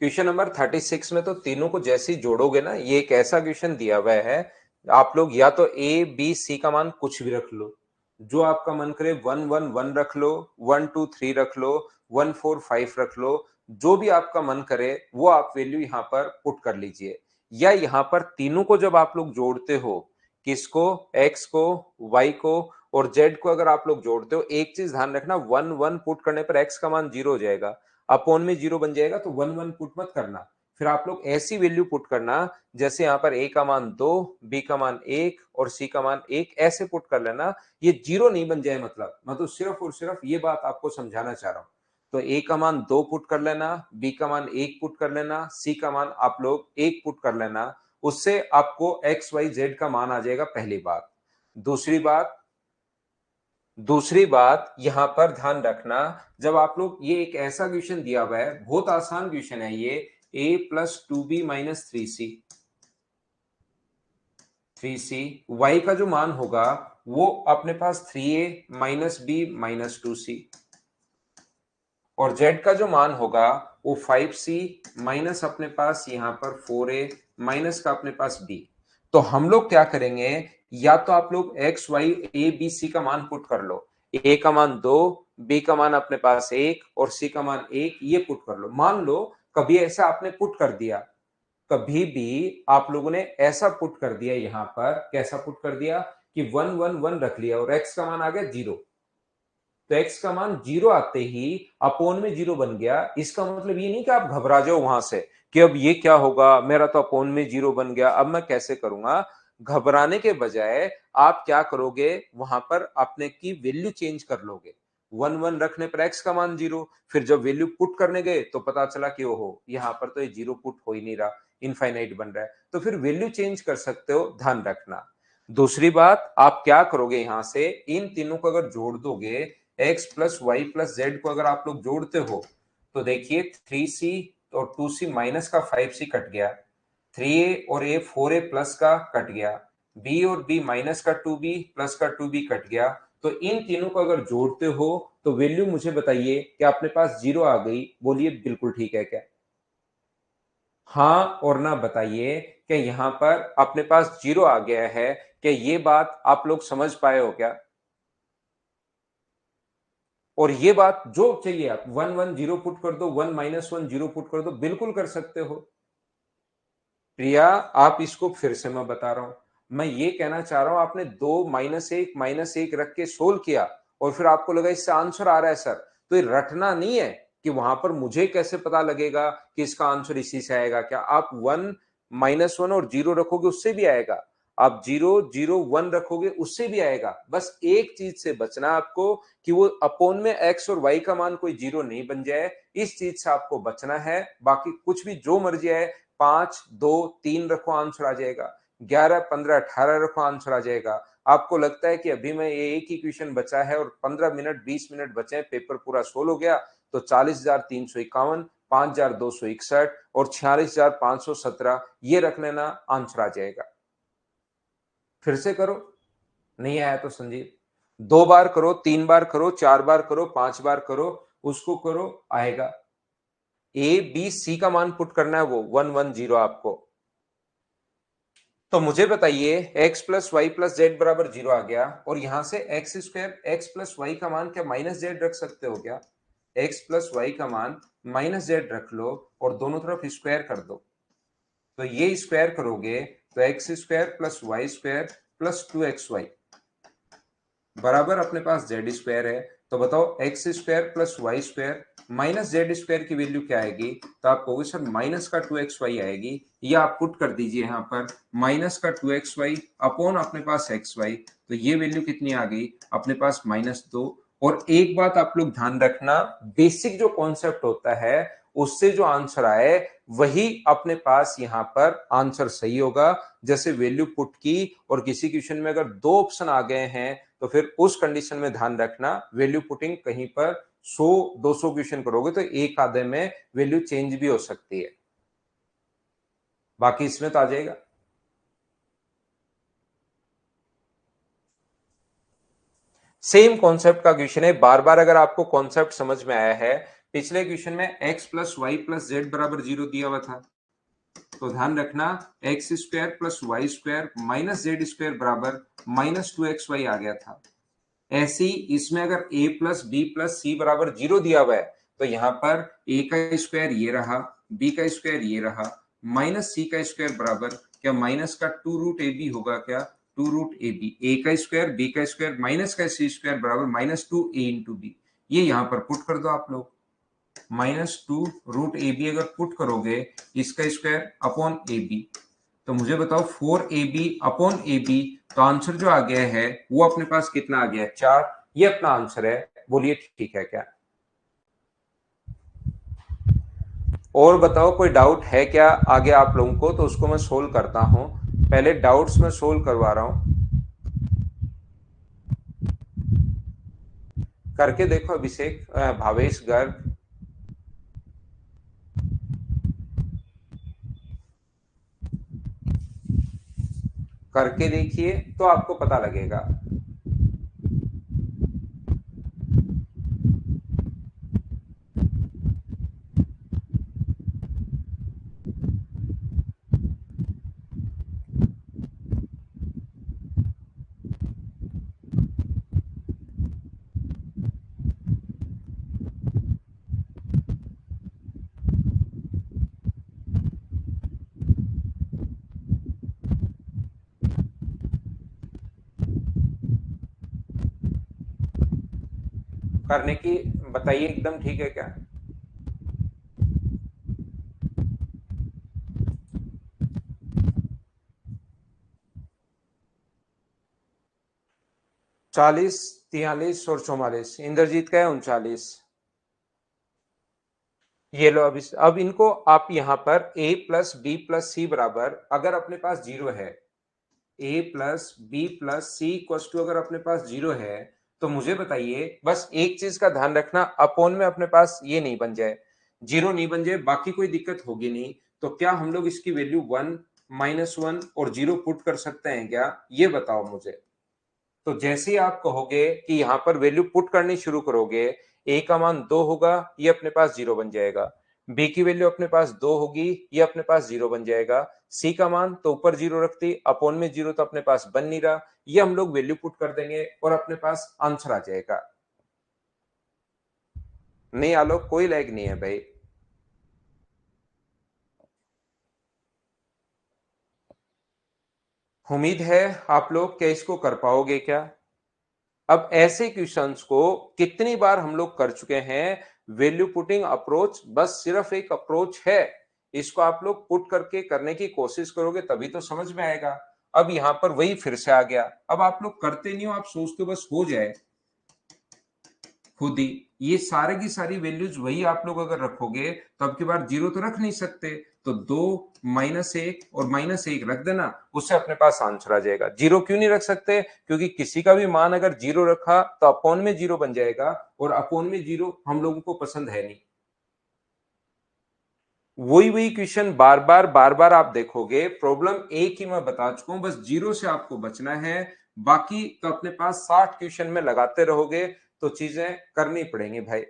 क्वेश्चन नंबर 36 में तो तीनों को जैसे ही जोड़ोगे ना, ये एक ऐसा क्वेश्चन दिया हुआ है, आप लोग या तो ए बी सी का मान कुछ भी रख लो, जो आपका मन करे, 1 1 1 रख लो, 1 2 3 रख लो, 1 4 5 रख लो, जो भी आपका मन करे वो आप वैल्यू यहाँ पर पुट कर लीजिए। या यहाँ पर तीनों को जब आप लोग जोड़ते हो, किसको, एक्स को, वाई को और जेड को अगर आप लोग जोड़ते हो, एक चीज ध्यान रखना, 1 1 पुट करने पर एक्स का मान 0 हो जाएगा, अपॉन में 0 बन जाएगा, तो 1 1 पुट मत करना। फिर आप लोग ऐसी वैल्यू पुट करना जैसे यहाँ पर ए का मान 2, बी का मान 1 और सी का मान 1, ऐसे पुट कर लेना, ये 0 नहीं बन जाए। मतलब मैं तो सिर्फ और सिर्फ ये बात आपको समझाना चाह रहा हूं। तो ए का मान 2 पुट कर लेना, बी का मान 1 पुट कर लेना, सी का मान आप लोग 1 पुट कर लेना, उससे आपको एक्स वाई जेड का मान आ जाएगा। पहली बात। दूसरी बात, दूसरी बात यहां पर ध्यान रखना, जब आप लोग, ये एक ऐसा क्वेश्चन दिया हुआ है, बहुत आसान क्वेश्चन है ये, a plus 2b minus 3c, y का जो मान होगा वो अपने पास 3a minus B minus 2c, और z का जो मान होगा वो 5c माइनस अपने पास यहां पर 4a माइनस का अपने पास b। तो हम लोग क्या करेंगे, या तो आप लोग x y a b c का मान पुट कर लो, a का मान 2, b का मान अपने पास 1 और c का मान 1, ये पुट कर लो। मान लो कभी ऐसा आपने पुट कर दिया, कभी भी आप लोगों ने ऐसा पुट कर दिया, यहां पर कैसा पुट कर दिया कि 1 1 1 रख लिया और x का मान आ गया 0, तो x का मान 0 आते ही अपोन में 0 बन गया। इसका मतलब ये नहीं कि आप घबरा जाओ वहां से कि अब ये क्या होगा, मेरा तो अपोन में 0 बन गया, अब मैं कैसे करूंगा। घबराने के बजाय आप क्या करोगे, वहां पर अपने की वैल्यू चेंज कर लोगे। 1 1 रखने पर x का मान 0, फिर जब वैल्यू पुट करने गए तो पता चला कि ओहो, यहाँ पर तो ये 0 पुट हो ही नहीं रहा, इनफाइनाइट बन रहा है, तो फिर वैल्यू चेंज कर सकते हो, ध्यान रखना। दूसरी बात, आप क्या करोगे, यहां से इन तीनों को अगर जोड़ दोगे, X plus Y plus Z को अगर आप लोग जोड़ते हो, तो देखिए 3c और 2c माइनस का 5c कट गया, 3a और a 4a प्लस का कट गया, b और b माइनस का 2b प्लस का 2b कट गया। तो इन तीनों को अगर जोड़ते हो तो वैल्यू मुझे बताइए कि अपने पास 0 आ गई। बोलिए बिल्कुल ठीक है क्या? हाँ और ना बताइए कि यहां पर अपने पास 0 आ गया है, क्या ये बात आप लोग समझ पाए हो क्या? और ये बात जो चाहिए आप 1 1 0 पुट कर दो, 1 - 1 0 पुट कर दो, बिल्कुल कर सकते हो। प्रिया, आप इसको फिर से मैं बता रहा हूं, मैं ये कहना चाह रहा हूं, आपने 2 - 1 - 1 रख के सोल्व किया और फिर आपको लगा इससे आंसर आ रहा है सर, तो ये रटना नहीं है कि वहां पर मुझे कैसे पता लगेगा कि इसका आंसर इसी से आएगा। क्या आप 1 - 1 और 0 रखोगे उससे भी आएगा? आप 0, 0, 1 रखोगे उससे भी आएगा। बस एक चीज से बचना आपको कि वो अपोन में x और y का मान कोई 0 नहीं बन जाए, इस चीज से आपको बचना है। बाकी कुछ भी जो मर्जी आए, 5, 2, 3 रखो आंसर आ जाएगा, 11, 15, 18 रखो आंसर आ जाएगा। आपको लगता है कि अभी मैं ये एक ही क्वेश्चन बचा है और 15 मिनट 20 मिनट बचे हैं, पेपर पूरा सोल्व हो गया, तो 40,351, 5,261 और 46,517 ये रख लेना, आंसर आ जाएगा। फिर से करो, नहीं आया तो संजीव 2 बार करो, 3 बार करो, 4 बार करो, 5 बार करो, उसको करो, आएगा। ए बी सी का मान पुट करना है, वो 110 आपको। तो मुझे बताइए x plus Y plus Z बराबर 0 आ गया, और यहां से X square X plus Y का मान क्या माइनस जेड रख सकते हो क्या? x प्लस वाई का मान माइनस जेड रख लो और दोनों तरफ स्क्वायर कर दो। तो ये स्क्वायर करोगे तो X square plus Y square प्लस 2xy बराबर अपने पास जेड स्क्वायर है। तो बताओ X square plus Y square minus Z square की वैल्यू क्या आएगी? तो आप कहोगे सर माइनस का 2xy आएगी, या आप पुट कर दीजिए यहाँ पर माइनस का 2xy अपॉन अपने पास xy। तो ये वैल्यू कितनी आ गई अपने पास? -2। और एक बात आप लोग ध्यान रखना, बेसिक जो कॉन्सेप्ट होता है उससे जो आंसर आए वही अपने पास यहाँ पर आंसर सही होगा। जैसे वैल्यू पुट की और किसी क्वेश्चन में अगर 2 ऑप्शन आ गए हैं तो फिर उस कंडीशन में ध्यान रखना, वैल्यू पुटिंग कहीं पर 100-200 क्वेश्चन करोगे तो एक आधे में वैल्यू चेंज भी हो सकती है, बाकी इसमें तो आ जाएगा। सेम कॉन्सेप्ट का क्वेश्चन है, बार बार अगर आपको कॉन्सेप्ट समझ में आया है, पिछले क्वेश्चन में x plus Y plus Z बराबर 0 दिया हुआ था, तो ध्यान रखना X square plus Y square minus Z square बराबर -2xy आ गया था। ऐसे ही इसमें अगर a plus B plus C बराबर 0 दिया हुआ है, तो यहां पर a का स्क्वायर ये रहा, b का स्क्वायर ये रहा, माइनस सी का स्क्वायर बराबर क्या माइनस का 2 रूट ए बी होगा क्या? 2 रूट ए बी, ए का स्क्वायर बी का स्क्वायर माइनस का सी स्क्वायर बराबर -2a इंटू बी। ये यहां पर पुट कर दो आप लोग, -2 रूट ए बी अगर पुट करोगे इसका स्क्वायर अपॉन ए बी, तो मुझे बताओ 4ab अपॉन ए बी, तो आंसर जो आ गया है वो अपने पास कितना आ गया? 4। ये अपना आंसर है, बोलिए ठीक है क्या? और बताओ कोई डाउट है क्या आगे आप लोगों को? तो उसको मैं सोल्व करता हूं, पहले डाउट्स में सोल्व करवा रहा हूं, करके देखो अभिषेक, भावेश गर्ग, करके देखिए तो आपको पता लगेगा। करने की बताइए, एकदम ठीक है क्या? चालीस, 43 और 44, इंद्रजीत का है 39। ये लो अभी, अब इनको आप यहां पर a plus B plus C बराबर अगर अपने पास 0 है, a plus B plus C equal to अगर अपने पास 0 है, तो मुझे बताइए बस एक चीज का ध्यान रखना, अपोन में अपने पास ये नहीं बन जाए, 0 नहीं बन जाए, बाकी कोई दिक्कत होगी नहीं। तो क्या हम लोग इसकी वैल्यू 1, -1 और 0 पुट कर सकते हैं क्या? ये बताओ मुझे। तो जैसे ही आप कहोगे कि यहां पर वैल्यू पुट करनी शुरू करोगे, ए का मान 2 होगा, ये अपने पास 0 बन जाएगा, बी की वैल्यू अपने पास 2 होगी, ये अपने पास 0 बन जाएगा, सी का मान तो ऊपर 0 रखती, अपोन में 0 तो अपने पास बन नहीं रहा, ये हम लोग वैल्यू पुट कर देंगे और अपने पास आंसर आ जाएगा। नहीं आलोक, कोई लैग नहीं है भाई। उम्मीद है आप लोग क्या इसको कर पाओगे क्या? अब ऐसे क्वेश्चंस को कितनी बार हम लोग कर चुके हैं। वैल्यू पुटिंग अप्रोच बस सिर्फ एक अप्रोच है, इसको आप लोग पुट करके करने की कोशिश करोगे तभी तो समझ में आएगा। अब यहां पर वही फिर से आ गया। अब आप लोग करते नहीं हो, आप सोचते हो बस हो जाए खुद ही। ये सारे की सारी वैल्यूज वही आप लोग अगर रखोगे तो अब की बार जीरो तो रख नहीं सकते, तो 2 -1 और -1 रख देना, उससे अपने पास आंसर आ जाएगा। जीरो क्यों नहीं रख सकते? क्योंकि किसी का भी मान अगर जीरो रखा तो अपॉन में जीरो बन जाएगा, और अपॉन में जीरो हम लोगों को पसंद है नहीं। वही क्वेश्चन बार बार आप देखोगे, प्रॉब्लम एक ही मैं बता चुका हूं, बस जीरो से आपको बचना है। बाकी तो अपने पास 60 क्वेश्चन में लगाते रहोगे तो चीजें करनी पड़ेंगी भाई।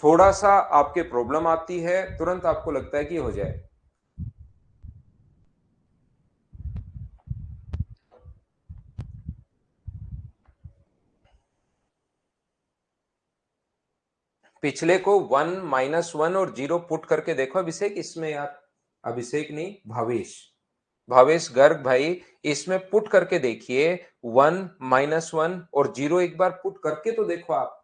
थोड़ा सा आपके प्रॉब्लम आती है, तुरंत आपको लगता है कि हो जाए। पिछले को 1 -1 और 0 पुट करके देखो अभिषेक इसमें यार। अभिषेक नहीं, भावेश। भावेश गर्ग भाई, इसमें पुट करके देखिए। 1 -1 और 0 एक बार पुट करके तो देखो आप।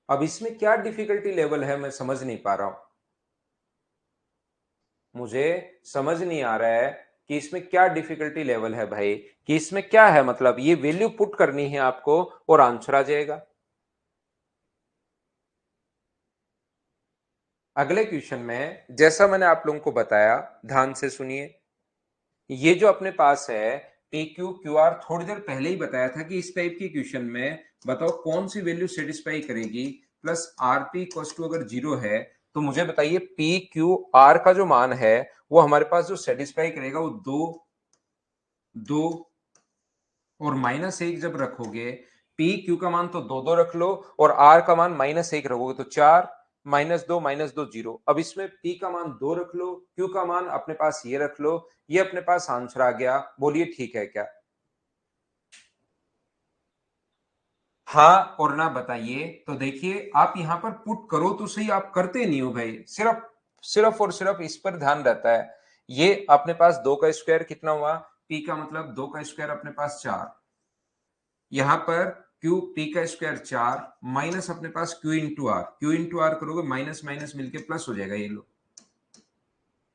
अब इसमें क्या डिफिकल्टी लेवल है, मैं समझ नहीं पा रहा हूं। मुझे समझ नहीं आ रहा है कि इसमें क्या डिफिकल्टी लेवल है भाई, कि इसमें क्या है, मतलब ये वैल्यू पुट करनी है आपको और आंसर आ जाएगा। अगले क्वेश्चन में जैसा मैंने आप लोगों को बताया, ध्यान से सुनिए। ये जो अपने पास है पी क्यू क्यू आर, थोड़ी देर पहले ही बताया था कि इस टाइप की क्वेश्चन में बताओ कौन सी वैल्यू सेटिस्फाई करेगी। Plus R P equals to अगर जीरो है तो मुझे बताइए पी क्यू आर का जो मान है वो हमारे पास जो सेटिस्फाई करेगा वो दो और -1 जब रखोगे, पी क्यू का मान तो दो रख लो और आर का मान -1 रखोगे तो 4, -2 0। अब इसमें पी का मान 2 रख लो, क्यू का मान अपने पास ये रख लो, ये अपने पास आंसर आ गया। बोलिए ठीक है क्या? हाँ और ना बताइए। तो देखिए आप यहां पर पुट करो तो सही, आप करते नहीं हो भाई, सिर्फ सिर्फ और सिर्फ इस पर ध्यान रहता है। ये अपने पास 2 का स्क्वायर कितना हुआ? पी का मतलब 2 का स्क्वायर अपने पास 4। यहां पर क्यू पी का स्क्वायर 4 माइनस अपने पास क्यू इंटू आर करोगे, माइनस माइनस मिलके प्लस हो जाएगा। ये लो,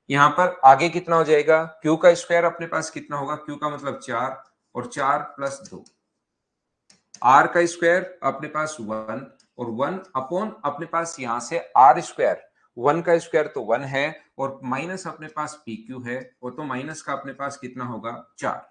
यहां पर आगे कितना हो जाएगा? क्यू का स्क्वायर अपने पास कितना होगा? क्यू का मतलब 4 और 4 प्लस 2। आर का स्क्वायर अपने पास 1 और 1 अपॉन अपने पास यहां से आर स्क्वायर, 1 का स्क्वायर तो 1 है और माइनस अपने पास पी क्यू है, वो तो माइनस का अपने पास कितना होगा? 4।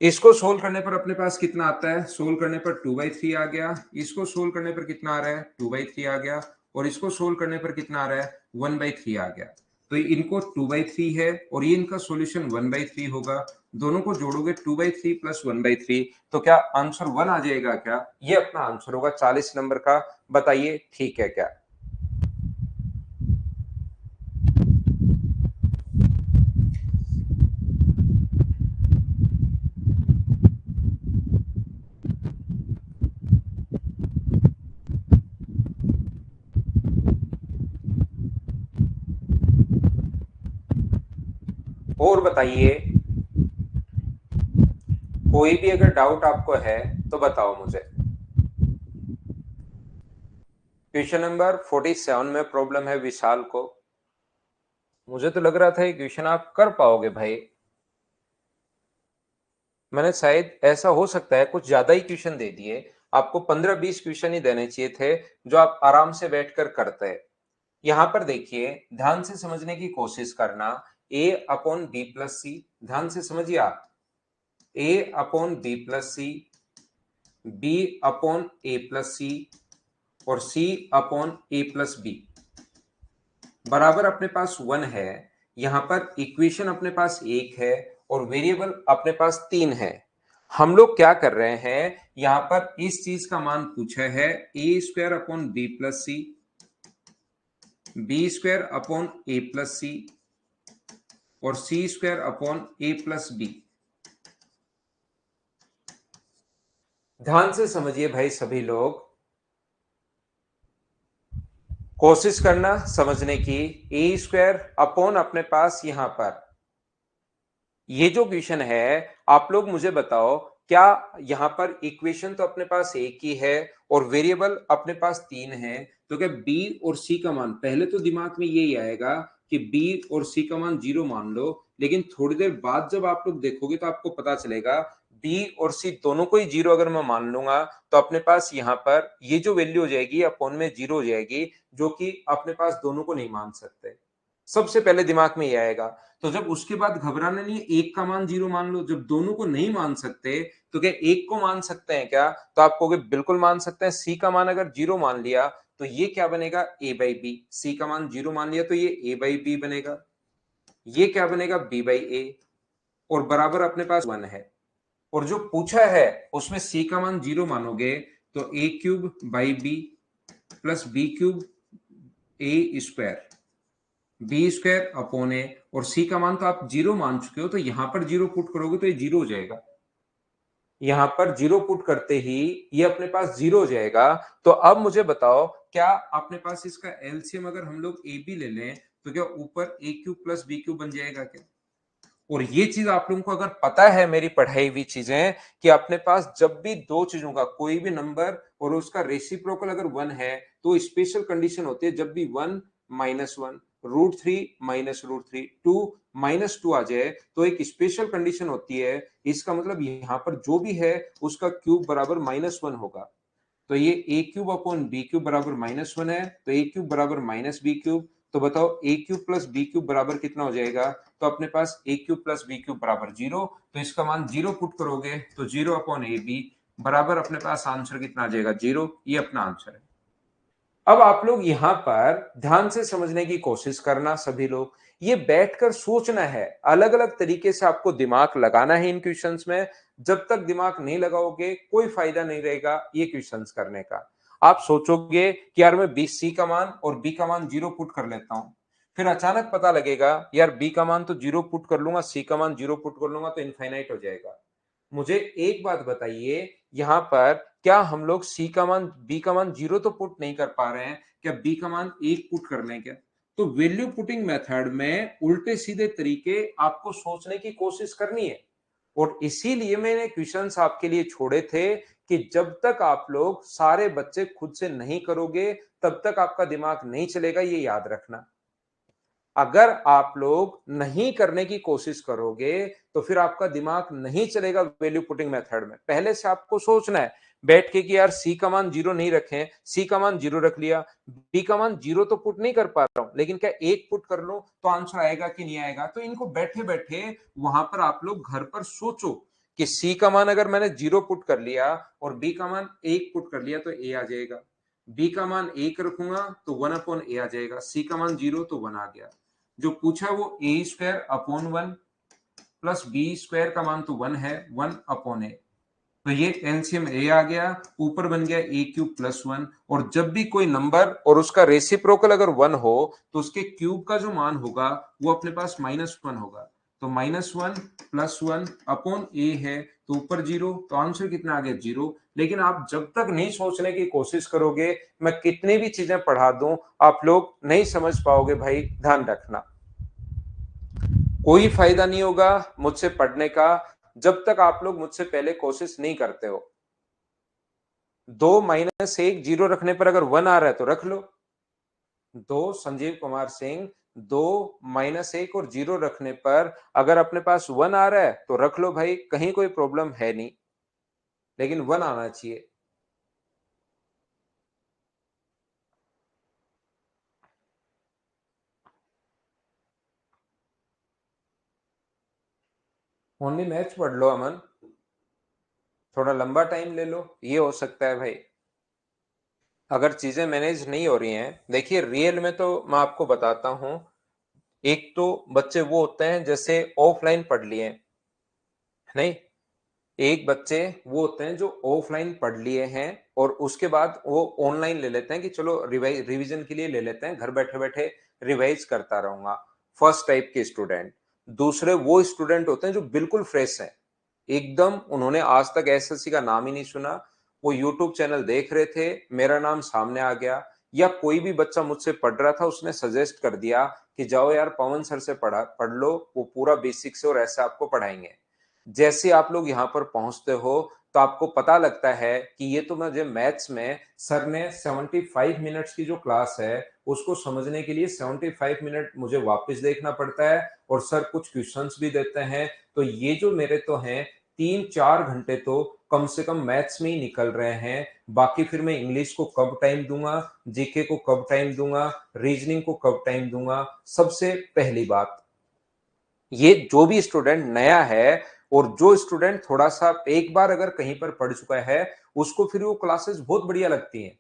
इसको सोल्व करने पर अपने पास कितना आता है? सोल्व करने पर 2/3 आ गया। इसको सोल्व करने पर कितना आ रहा है? 2/3 आ गया। और इसको सोल्व करने पर कितना आ रहा है? 1/3 आ गया। तो इनको 2/3 है और ये इनका सॉल्यूशन 1/3 होगा। दोनों को जोड़ोगे 2/3 प्लस 1/3, तो क्या आंसर 1 आ जाएगा क्या? ये अपना आंसर होगा 40 नंबर का। बताइए ठीक है क्या? और बताइए, कोई भी अगर डाउट आपको है तो बताओ मुझे। क्वेश्चन नंबर 47 में प्रॉब्लम है विशाल को। मुझे तो लग रहा था ये क्वेश्चन आप कर पाओगे भाई। मैंने शायद, ऐसा हो सकता है कुछ ज्यादा ही क्वेश्चन दे दिए। आपको 15-20 क्वेश्चन ही देने चाहिए थे जो आप आराम से बैठकर करते। यहां पर देखिए, ध्यान से समझने की कोशिश करना। a upon B plus C, ध्यान से समझिए आप। a upon B plus C, b upon A plus C और c upon A plus B बराबर अपने पास 1 है। यहां पर इक्वेशन अपने पास 1 है और वेरिएबल अपने पास 3 है। हम लोग क्या कर रहे हैं, यहां पर इस चीज का मान पूछा है, ए square upon B plus C, B square upon A plus C और सी square upon A plus B. ध्यान से समझिए भाई सभी लोग, कोशिश करना समझने की। ए स्क्वायर अपॉन अपने पास यहां पर ये जो क्वेश्चन है, आप लोग मुझे बताओ, क्या यहां पर इक्वेशन तो अपने पास एक ही है और वेरिएबल अपने पास 3 है, तो क्या बी और सी का मान, पहले तो दिमाग में यही आएगा कि बी और सी का मान 0 मान लो, लेकिन थोड़ी देर बाद जब आप लोग देखोगे तो आपको पता चलेगा बी और सी दोनों को ही 0 अगर मैं मान लूंगा तो अपने पास यहाँ पर ये जो वैल्यू हो जाएगी अपॉन में 0 हो जाएगी, जो कि अपने पास दोनों को नहीं मान सकते। सबसे पहले दिमाग में ये आएगा। तो जब उसके बाद घबराना नहीं है, एक का मान 0 मान लो। जब दोनों को नहीं मान सकते तो क्या एक को मान सकते हैं क्या? तो आप कहोगे बिल्कुल मान सकते हैं। सी का मान अगर 0 मान लिया तो ये क्या बनेगा, ए बाई बी। सी का मान 0 मान लिया तो ये ए बाई बी बनेगा, ये क्या बनेगा, बी बाई ए, और बराबर अपने पास 1 है। और जो पूछा है उसमें सी का मान 0 मानोगे तो A cube by B plus B cube A square, B square upon A, और सी का मान तो आप 0 मान चुके हो तो यहां पर 0 पुट करोगे तो ये 0 हो जाएगा। यहां पर 0 पुट करते ही ये अपने पास 0 हो जाएगा। तो अब मुझे बताओ, क्या अपने पास इसका एलसीएम अगर हम लोग ए बी ले लें तो क्या ऊपर ए क्यूब प्लस बी क्यूब बन जाएगा क्या? और ये चीज आप लोगों को अगर पता है, मेरी पढ़ाई हुई चीजें, कि अपने पास जब भी दो चीजों का कोई भी नंबर और उसका रेसिप्रोकल अगर 1 है तो स्पेशल कंडीशन होती है, जब भी 1 -1 √3 -√3 2 -2 आ जाए तो एक स्पेशल कंडीशन होती है। इसका मतलब यहां पर जो भी है उसका क्यूब बराबर -1 होगा। तो ये ए क्यूब अपॉन बी क्यूब बराबर -1 है, तो ए क्यूब बराबर माइनस बी क्यूब। तो बताओ ए क्यूब प्लस बी क्यूब बराबर कितना हो जाएगा? तो अपने पास ए क्यूब प्लस बी क्यूब बराबर 0। तो इसका मान 0 पुट करोगे तो 0 अपॉन ए बी बराबर अपने पास आंसर कितना आ जाएगा, 0। ये अपना आंसर है। अब आप लोग यहां पर ध्यान से समझने की कोशिश करना, सभी लोग ये बैठकर सोचना है, अलग अलग तरीके से आपको दिमाग लगाना है इन क्वेश्चंस में। जब तक दिमाग नहीं लगाओगे कोई फायदा नहीं रहेगा ये क्वेश्चंस करने का। आप सोचोगे कि यार मैं बी सी का मान और बी का मान 0 पुट कर लेता हूं, फिर अचानक पता लगेगा यार बी का मान तो 0 पुट कर लूंगा, सी का मान 0 पुट कर लूंगा तो इनफाइनाइट हो जाएगा। मुझे एक बात बताइए, यहां पर क्या हम लोग सी का मान बी का मान 0 तो पुट नहीं कर पा रहे हैं, क्या बी का मान 1 पुट कर लें क्या? तो वैल्यू पुटिंग मेथड में उल्टे सीधे तरीके आपको सोचने की कोशिश करनी है। और इसीलिए मैंने क्वेश्चंस आपके लिए छोड़े थे कि जब तक आप लोग सारे बच्चे खुद से नहीं करोगे तब तक आपका दिमाग नहीं चलेगा, ये याद रखना। अगर आप लोग नहीं करने की कोशिश करोगे तो फिर आपका दिमाग नहीं चलेगा वैल्यू पुटिंग मेथड में। पहले से आपको सोचना है बैठ के कि यार सी का मान 0 नहीं रखें, सी का मान 0 रख लिया, बी का मान 0 तो पुट नहीं कर पा रहा हूं लेकिन क्या 1 पुट कर लो तो आंसर आएगा कि नहीं आएगा? तो इनको बैठे बैठे वहां पर आप लोग घर पर सोचो कि सी का मान अगर मैंने 0 पुट कर लिया और बी का मान 1 पुट कर लिया तो ए आ जाएगा, बी का मान 1 रखूंगा तो 1 अपॉन ए आ जाएगा, सी का मान 0 तो 1 आ गया। जो पूछा वो A square upon 1 plus B square का मान तो 1 है, 1 अपॉन ए। तो ये एलसीएम ए आ गया, ऊपर बन गया ए क्यूब प्लस 1। और जब भी कोई नंबर और उसका रेसिप्रोकल अगर 1 हो तो उसके क्यूब का जो मान होगा वो अपने पास -1 होगा। तो -1 प्लस 1 अपॉन ए है तो ऊपर 0, तो आंसर कितना आ गया, 0। लेकिन आप जब तक नहीं सोचने की कोशिश करोगे, मैं कितनी भी चीजें पढ़ा दूं आप लोग नहीं समझ पाओगे भाई, ध्यान रखना। कोई फायदा नहीं होगा मुझसे पढ़ने का जब तक आप लोग मुझसे पहले कोशिश नहीं करते हो। 2 - 1 0 रखने पर अगर 1 आ रहा है तो रख लो। 2 संजीव कुमार सिंह, 2 - 1 और 0 रखने पर अगर अपने पास 1 आ रहा है तो रख लो भाई, कहीं कोई प्रॉब्लम है नहीं, लेकिन 1 आना चाहिए। ओनली मैथ्स पढ़ लो अमन, थोड़ा लंबा टाइम ले लो, ये हो सकता है भाई। अगर चीजें मैनेज नहीं हो रही हैं, देखिए रियल में तो मैं आपको बताता हूं, एक तो बच्चे वो होते हैं जैसे ऑफलाइन पढ़ लिए, नहीं, एक बच्चे वो होते हैं जो ऑफलाइन पढ़ लिए हैं और उसके बाद वो ऑनलाइन ले लेते हैं कि चलो रिवीजन के लिए ले लेते हैं, घर बैठे बैठे रिवाइज करता रहूंगा। फर्स्ट टाइप के स्टूडेंट। दूसरे वो स्टूडेंट होते हैं जो बिल्कुल फ्रेश हैं, एकदम उन्होंने आज तक एसएससी का नाम ही नहीं सुना, वो यूट्यूब चैनल देख रहे थे, मेरा नाम सामने आ गया, या कोई भी बच्चा मुझसे पढ़ रहा था उसने सजेस्ट कर दिया कि जाओ यार पवन सर से पढ़ लो, वो पूरा बेसिक से और ऐसे आपको पढ़ाएंगे। जैसे आप लोग यहाँ पर पहुंचते हो तो आपको पता लगता है कि ये तो मुझे मैथ्स में सर ने 75 मिनट्स की जो क्लास है उसको समझने के लिए 75 मिनट मुझे वापस देखना पड़ता है, और सर कुछ क्वेश्चंस भी देते हैं। तो ये जो मेरे तो हैं 3-4 घंटे तो कम से कम मैथ्स में ही निकल रहे हैं। बाकी फिर मैं इंग्लिश को कब टाइम दूंगा, जीके को कब टाइम दूंगा, रीजनिंग को कब टाइम दूंगा। सबसे पहली बात, ये जो भी स्टूडेंट नया है और जो स्टूडेंट थोड़ा सा एक बार अगर कहीं पर पढ़ चुका है, उसको फिर वो क्लासेस बहुत बढ़िया लगती हैं।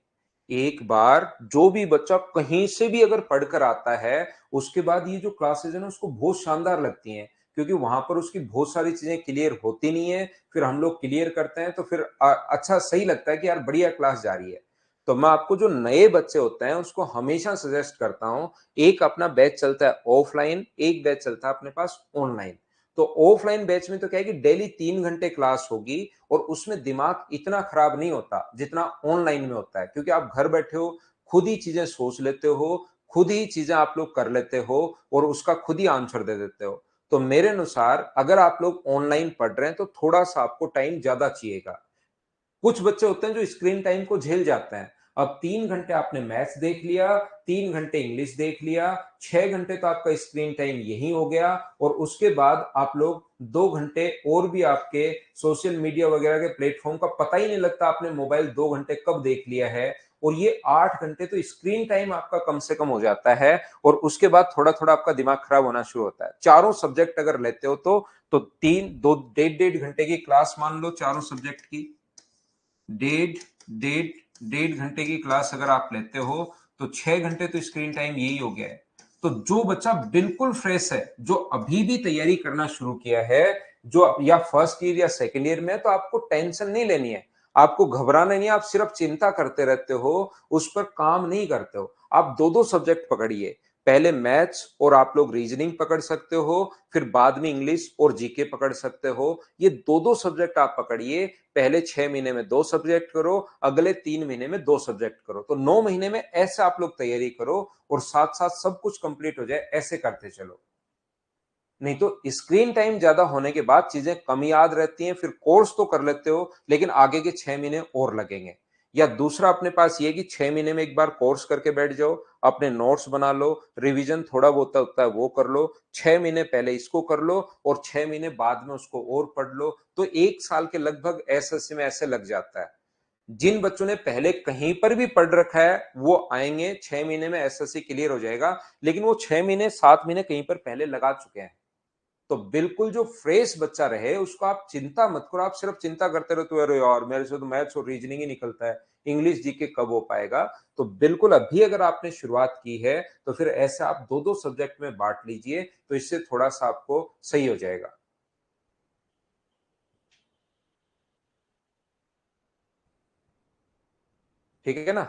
एक बार जो भी बच्चा कहीं से भी अगर पढ़कर आता है, उसके बाद ये जो क्लासेस है ना उसको बहुत शानदार लगती हैं, क्योंकि वहां पर उसकी बहुत सारी चीजें क्लियर होती नहीं है, फिर हम लोग क्लियर करते हैं तो फिर अच्छा सही लगता है कि यार बढ़िया क्लास जा रही है। तो मैं आपको जो नए बच्चे होते हैं उसको हमेशा सजेस्ट करता हूं, एक अपना बैच चलता है ऑफलाइन, एक बैच चलता है अपने पास ऑनलाइन। तो ऑफलाइन बैच में तो क्या है कि डेली 3 घंटे क्लास होगी, और उसमें दिमाग इतना खराब नहीं होता जितना ऑनलाइन में होता है, क्योंकि आप घर बैठे हो, खुद ही चीजें सोच लेते हो, खुद ही चीजें आप लोग कर लेते हो, और उसका खुद ही आंसर दे देते हो। तो मेरे अनुसार अगर आप लोग ऑनलाइन पढ़ रहे हैं तो थोड़ा सा आपको टाइम ज्यादा चाहिएगा। कुछ बच्चे होते हैं जो स्क्रीन टाइम को झेल जाते हैं। अब 3 घंटे आपने मैथ्स देख लिया, 3 घंटे इंग्लिश देख लिया, 6 घंटे तो आपका स्क्रीन टाइम यही हो गया, और उसके बाद आप लोग 2 घंटे और भी आपके सोशल मीडिया वगैरह के प्लेटफॉर्म का पता ही नहीं लगता आपने मोबाइल 2 घंटे कब देख लिया है। और ये 8 घंटे तो स्क्रीन टाइम आपका कम से कम हो जाता है, और उसके बाद थोड़ा थोड़ा आपका दिमाग खराब होना शुरू होता है। चारों सब्जेक्ट अगर लेते हो तो 3 2 1.5 घंटे की क्लास मान लो चारों सब्जेक्ट की, 1.5 घंटे की क्लास अगर आप लेते हो तो 6 घंटे तो स्क्रीन टाइम यही हो गया है। तो जो बच्चा बिल्कुल फ्रेश है, जो अभी भी तैयारी करना शुरू किया है, जो या फर्स्ट ईयर या सेकेंड ईयर में है, तो आपको टेंशन नहीं लेनी है, आपको घबराना नहीं है। आप सिर्फ चिंता करते रहते हो, उस पर काम नहीं करते हो। आप दो दो सब्जेक्ट पकड़िए, पहले मैथ्स और आप लोग रीजनिंग पकड़ सकते हो, फिर बाद में इंग्लिश और जीके पकड़ सकते हो। ये दो दो सब्जेक्ट आप पकड़िए, पहले 6 महीने में 2 सब्जेक्ट करो, अगले 3 महीने में 2 सब्जेक्ट करो, तो 9 महीने में ऐसे आप लोग तैयारी करो, और साथ साथ सब कुछ कंप्लीट हो जाए, ऐसे करते चलो। नहीं तो स्क्रीन टाइम ज्यादा होने के बाद चीजें कम याद रहती हैं, फिर कोर्स तो कर लेते हो लेकिन आगे के 6 महीने और लगेंगे। या दूसरा अपने पास ये कि 6 महीने में एक बार कोर्स करके बैठ जाओ, अपने नोट्स बना लो, रिवीजन थोड़ा बहुत होता है वो कर लो, 6 महीने पहले इसको कर लो और 6 महीने बाद में उसको और पढ़ लो, तो 1 साल के लगभग एसएससी में ऐसे लग जाता है। जिन बच्चों ने पहले कहीं पर भी पढ़ रखा है वो आएंगे 6 महीने में एसएससी क्लियर हो जाएगा, लेकिन वो 6 महीने 7 महीने कहीं पर पहले लगा चुके हैं। तो बिल्कुल जो फ्रेश बच्चा रहे उसको आप चिंता मत करो, आप सिर्फ चिंता करते रहते हो, अरे यार मेरे से तो मैथ्स और रीजनिंग ही निकलता है, इंग्लिश जीके कब हो पाएगा। तो बिल्कुल अभी अगर आपने शुरुआत की है तो फिर ऐसे आप दो दो सब्जेक्ट में बांट लीजिए, तो इससे थोड़ा सा आपको सही हो जाएगा। ठीक है ना।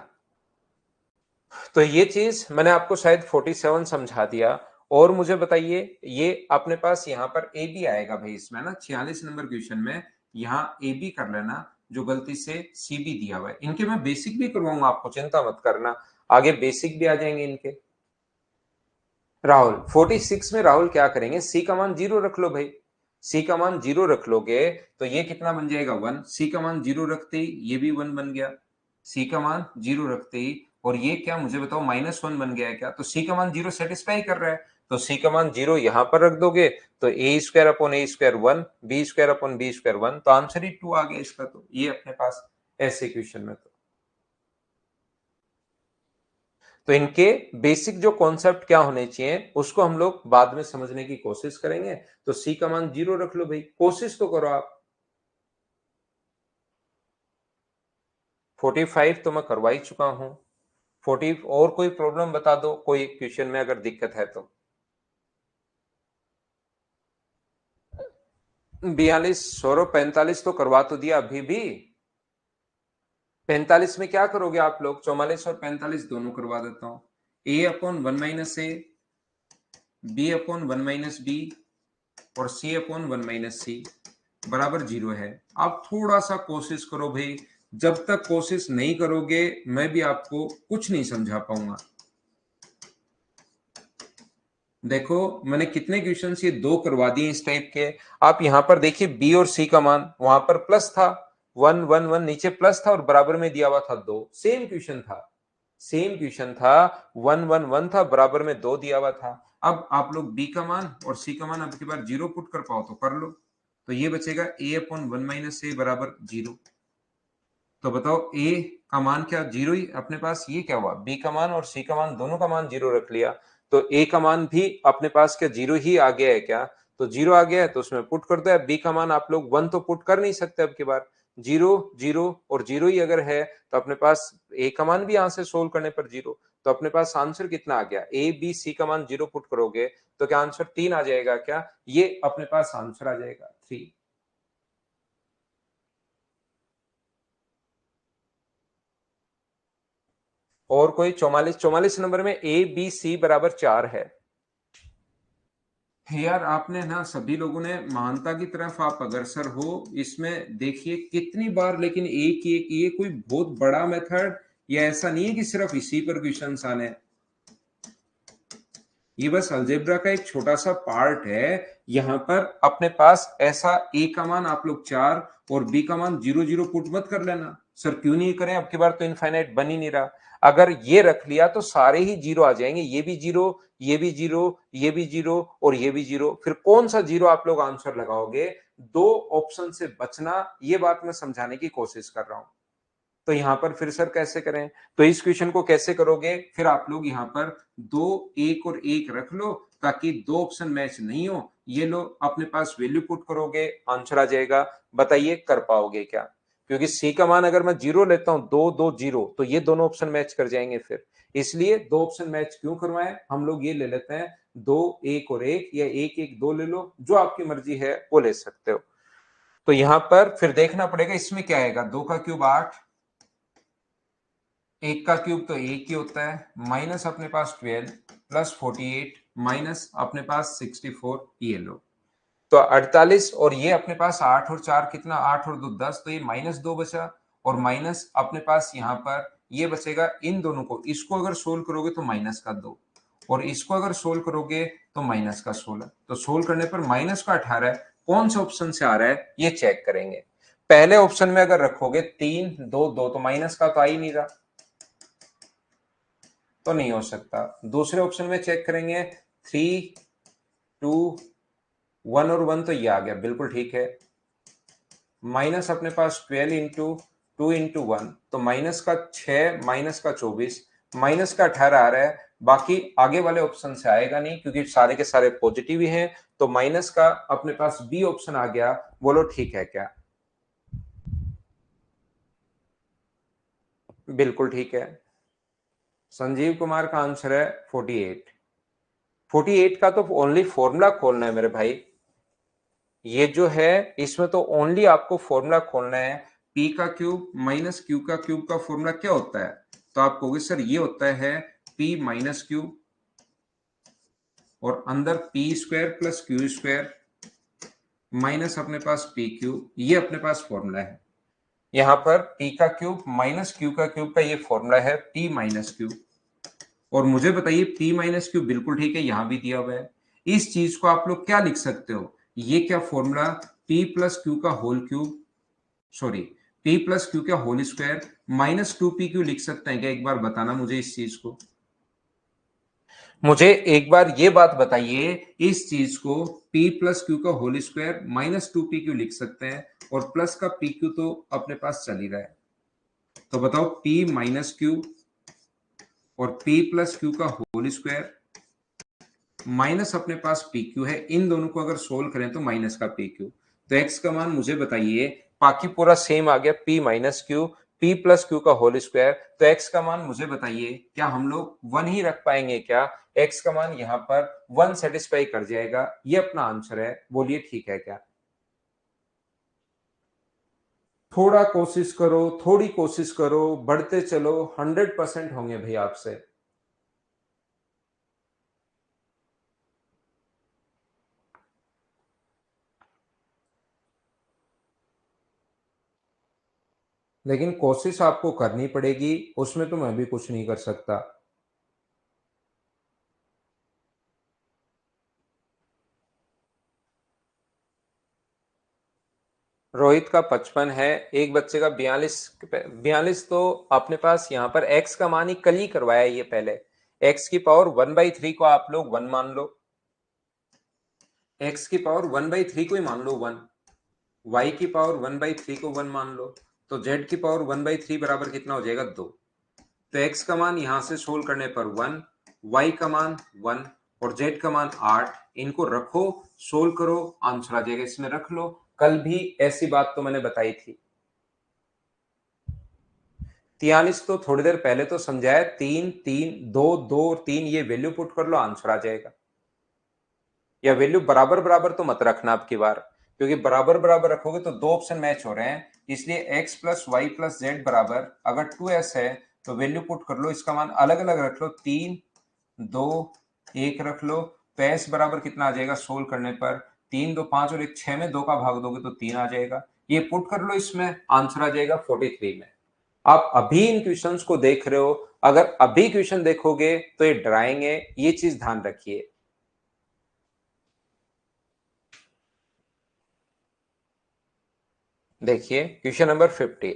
तो ये चीज मैंने आपको शायद 47 समझा दिया। और मुझे बताइए, ये अपने पास यहाँ पर ए बी आएगा भाई, इसमें ना 46 नंबर क्वेश्चन में यहाँ ए बी कर लेना, जो गलती से सी बी दिया हुआ है। इनके मैं बेसिक भी करवाऊंगा, आपको चिंता मत करना, आगे बेसिक भी आ जाएंगे इनके। राहुल 46 में राहुल क्या करेंगे, सी का मान 0 रख लो भाई। सी का मान 0 रख लोगे तो ये कितना बन जाएगा 1, सी का मान 0 रखते ही ये भी 1 बन गया, सी का मान 0 रखते ही, और ये क्या मुझे बताओ -1 बन गया है क्या, तो सी का मान 0 सेटिस्फाई कर रहा है, तो सी का मान 0 यहां पर रख दोगे, तो A square upon A square 1, B square upon B square 1, तो आंसर ही 2 आ गया इसका। तो ये अपने पास ऐसे क्वेश्चन में तो इनके बेसिक जो कॉन्सेप्ट क्या होने चाहिए उसको हम लोग बाद में समझने की कोशिश करेंगे। तो सी का मान 0 रख लो भाई, कोशिश तो करो आप। 45 तो मैं करवा ही चुका हूं। 40 और कोई प्रॉब्लम बता दो, कोई क्वेश्चन में अगर दिक्कत है तो। 42 सौरभ 45 तो करवा तो दिया अभी भी। 45 में क्या करोगे आप लोग, 44 और 45 दोनों करवा देता हूं। ए अपॉन 1 - ए, बी अपॉन 1 - बी, और सी अपॉन 1 - सी बराबर 0 है। आप थोड़ा सा कोशिश करो भाई, जब तक कोशिश नहीं करोगे मैं भी आपको कुछ नहीं समझा पाऊंगा। देखो मैंने कितने क्वेश्चन ये 2 करवा दिए इस टाइप के। आप यहां पर देखिए बी और सी का मान वहां पर प्लस था, 1 1 1 नीचे प्लस था और बराबर में दिया हुआ था 2, सेम क्वेश्चन था, सेम क्वेश्चन था, 1 1 1 था, बराबर में 2 दिया हुआ था। अब आप लोग बी का मान और सी का मान अब की बार जीरो पुट कर पाओ तो कर लो, तो ये बचेगा a अपॉन 1 माइनस ए बराबर 0। तो बताओ a का मान क्या जीरो ही अपने पास, ये क्या हुआ, b का मान और c का मान दोनों का मान जीरो रख लिया, तो a का मान भी अपने पास क्या जीरो ही आ गया है क्या, तो जीरो आ गया है तो उसमें पुट कर दो। b का मान आप लोग 1 तो पुट कर नहीं सकते अब की बार, जीरो जीरो और जीरो ही अगर है तो अपने पास a का मान भी यहां से सोल्व करने पर जीरो, तो अपने पास आंसर कितना आ गया, a b c का मान जीरो पुट करोगे तो क्या आंसर 3 आ जाएगा क्या, ये अपने पास आंसर आ जाएगा 3। और कोई 44 नंबर में ए बी सी बराबर 4 है। यार आपने ना सभी लोगों ने महानता की तरफ आप अग्रसर हो, इसमें देखिए कितनी बार, लेकिन एक एक ये कोई बहुत बड़ा मेथड या ऐसा नहीं है कि सिर्फ इसी पर क्वेश्चंस आने हैं। ये बस अलजेब्रा का एक छोटा सा पार्ट है। यहाँ पर अपने पास ऐसा ए का मान आप लोग 4 और बी का मान 0 0 पुट मत कर लेना, सर क्यों नहीं करें, अब की बार तो इनफाइनाइट बन ही नहीं रहा। अगर ये रख लिया तो सारे ही जीरो आ जाएंगे, ये भी जीरो, ये भी जीरो, ये भी जीरो और ये भी जीरो, फिर कौन सा जीरो आप लोग आंसर लगाओगे, दो ऑप्शन से बचना, ये बात मैं समझाने की कोशिश कर रहा हूं। तो यहां पर फिर सर कैसे करें, तो इस क्वेश्चन को कैसे करोगे, फिर आप लोग यहां पर दो एक और एक रख लो ताकि दो ऑप्शन मैच नहीं हो, ये लो अपने पास वैल्यू पुट करोगे आंसर आ जाएगा। बताइए कर पाओगे क्या, क्योंकि सी का मान अगर मैं जीरो लेता हूं, दो दो जीरो, तो ये दोनों ऑप्शन मैच कर जाएंगे, फिर इसलिए दो ऑप्शन मैच क्यों करवाएं, हम लोग ये ले लेते हैं दो एक और एक, या एक एक दो ले लो, जो आपकी मर्जी है वो ले सकते हो। तो यहां पर फिर देखना पड़ेगा इसमें क्या आएगा, दो का क्यूब 8, एक का क्यूब तो एक ही होता है, माइनस अपने पास 12 प्लस 48 माइनस अपने पास 64, ये लो तो 48, और ये अपने पास 8 और 4 कितना, 8 और 2 10, तो ये माइनस 2 बचा, और माइनस अपने पास यहाँ पर ये बचेगा, इन दोनों को, इसको अगर सोल्व करोगे तो माइनस का 2 और इसको अगर सोल्व करोगे तो माइनस का 16, तो सोल्व करने पर माइनस का 18 कौन से ऑप्शन से आ रहा है ये चेक करेंगे। पहले ऑप्शन में अगर रखोगे 3 2 2 तो माइनस का तो आ ही नहीं रहा, तो नहीं हो सकता। दूसरे ऑप्शन में चेक करेंगे 3 2 1 और 1, तो ये आ गया बिल्कुल ठीक है। माइनस अपने पास 12 इंटू 2 इंटू 1, तो माइनस का 6 माइनस का 24 माइनस का 18 आ रहा है, बाकी आगे वाले ऑप्शन से आएगा नहीं क्योंकि सारे के सारे पॉजिटिव ही हैं, तो माइनस का अपने पास बी ऑप्शन आ गया। बोलो ठीक है क्या, बिल्कुल ठीक है। संजीव कुमार का आंसर है 48। 48 का तो ओनली फॉर्मूला खोलना है मेरे भाई, ये जो है इसमें तो ओनली आपको फॉर्मूला खोलना है, पी का क्यूब माइनस क्यू का क्यूब का फॉर्मूला क्या होता है, तो आप कहोगे सर ये होता है पी माइनस क्यू और अंदर P square plus Q square minus अपने पास पी क्यूब, ये अपने पास फॉर्मूला है। यहां पर पी का क्यूब माइनस क्यू का क्यूब का ये फॉर्मूला है पी माइनस क्यू, और मुझे बताइए पी माइनस क्यू बिल्कुल ठीक है, यहां भी दिया हुआ है। इस चीज को आप लोग क्या लिख सकते हो, ये क्या फॉर्मूला, पी प्लस क्यू का whole cube, sorry P plus Q का whole square minus two P Q लिख सकते हैं क्या, एक बार बताना मुझे इस चीज को, मुझे एक बार ये बात बताइए, इस चीज को p प्लस क्यू का whole square minus two P Q लिख सकते हैं, और प्लस का पी क्यू तो अपने पास चल ही रहा है, तो बताओ p माइनस क्यू और p प्लस क्यू का होल स्क्वायर माइनस अपने पास पी क्यू है, इन दोनों को अगर सोल्व करें तो माइनस का पी क्यू, तो x का मान मुझे बताइए, बाकी पूरा सेम आ गया p minus Q p plus Q का होल स्क्वायर, तो x का मान मुझे बताइए क्या हम लोग वन ही रख पाएंगे क्या, x का मान यहाँ पर वन सेटिस्फाई कर जाएगा, ये अपना आंसर है, बोलिए ठीक है क्या। थोड़ा कोशिश करो, थोड़ी कोशिश करो, बढ़ते चलो, 100% होंगे भाई आपसे। लेकिन कोशिश आपको करनी पड़ेगी, उसमें तो मैं भी कुछ नहीं कर सकता। रोहित का 55 है, एक बच्चे का 42। तो अपने पास यहाँ पर x का मान ही कल ही करवाया ये पहले। x की पावर 1/3 को आप लोग 1 मान लो, x की पावर 1/3 को ही मान लो 1, y की पावर 1/3 को 1 मान लो, तो z की पावर 1/3 बराबर कितना हो जाएगा 2। तो x का मान यहां से सोल्व करने पर 1, y का मान 1 और z का मान 8। इनको रखो, सोल्व करो, आंसर आ जाएगा। इसमें रख लो, कल भी ऐसी बात तो मैंने बताई थी। 43 तो थोड़ी देर पहले तो समझाया, 3 3 2 2 और 3 ये वैल्यू पुट कर लो, आंसर आ जाएगा। या वैल्यू बराबर बराबर तो मत रखना अब की बार, क्योंकि बराबर बराबर रखोगे तो दो ऑप्शन मैच हो रहे हैं। इसलिए x plus Y plus Z बराबर अगर 2s है तो वैल्यू पुट कर लो, इसका मान अलग अलग रख लो, 3 2 1 रख लो। तो s बराबर कितना आ जाएगा सोल्व करने पर, 3 2 5 और 1 6 में 2 का भाग दोगे तो 3 आ जाएगा। ये पुट कर लो, इसमें आंसर आ जाएगा 43 में। आप अभी इन क्वेश्चंस को देख रहे हो, अगर अभी क्वेश्चन देखोगे तो ये डराएंगे, ये चीज ध्यान रखिए। देखिए क्वेश्चन नंबर 50,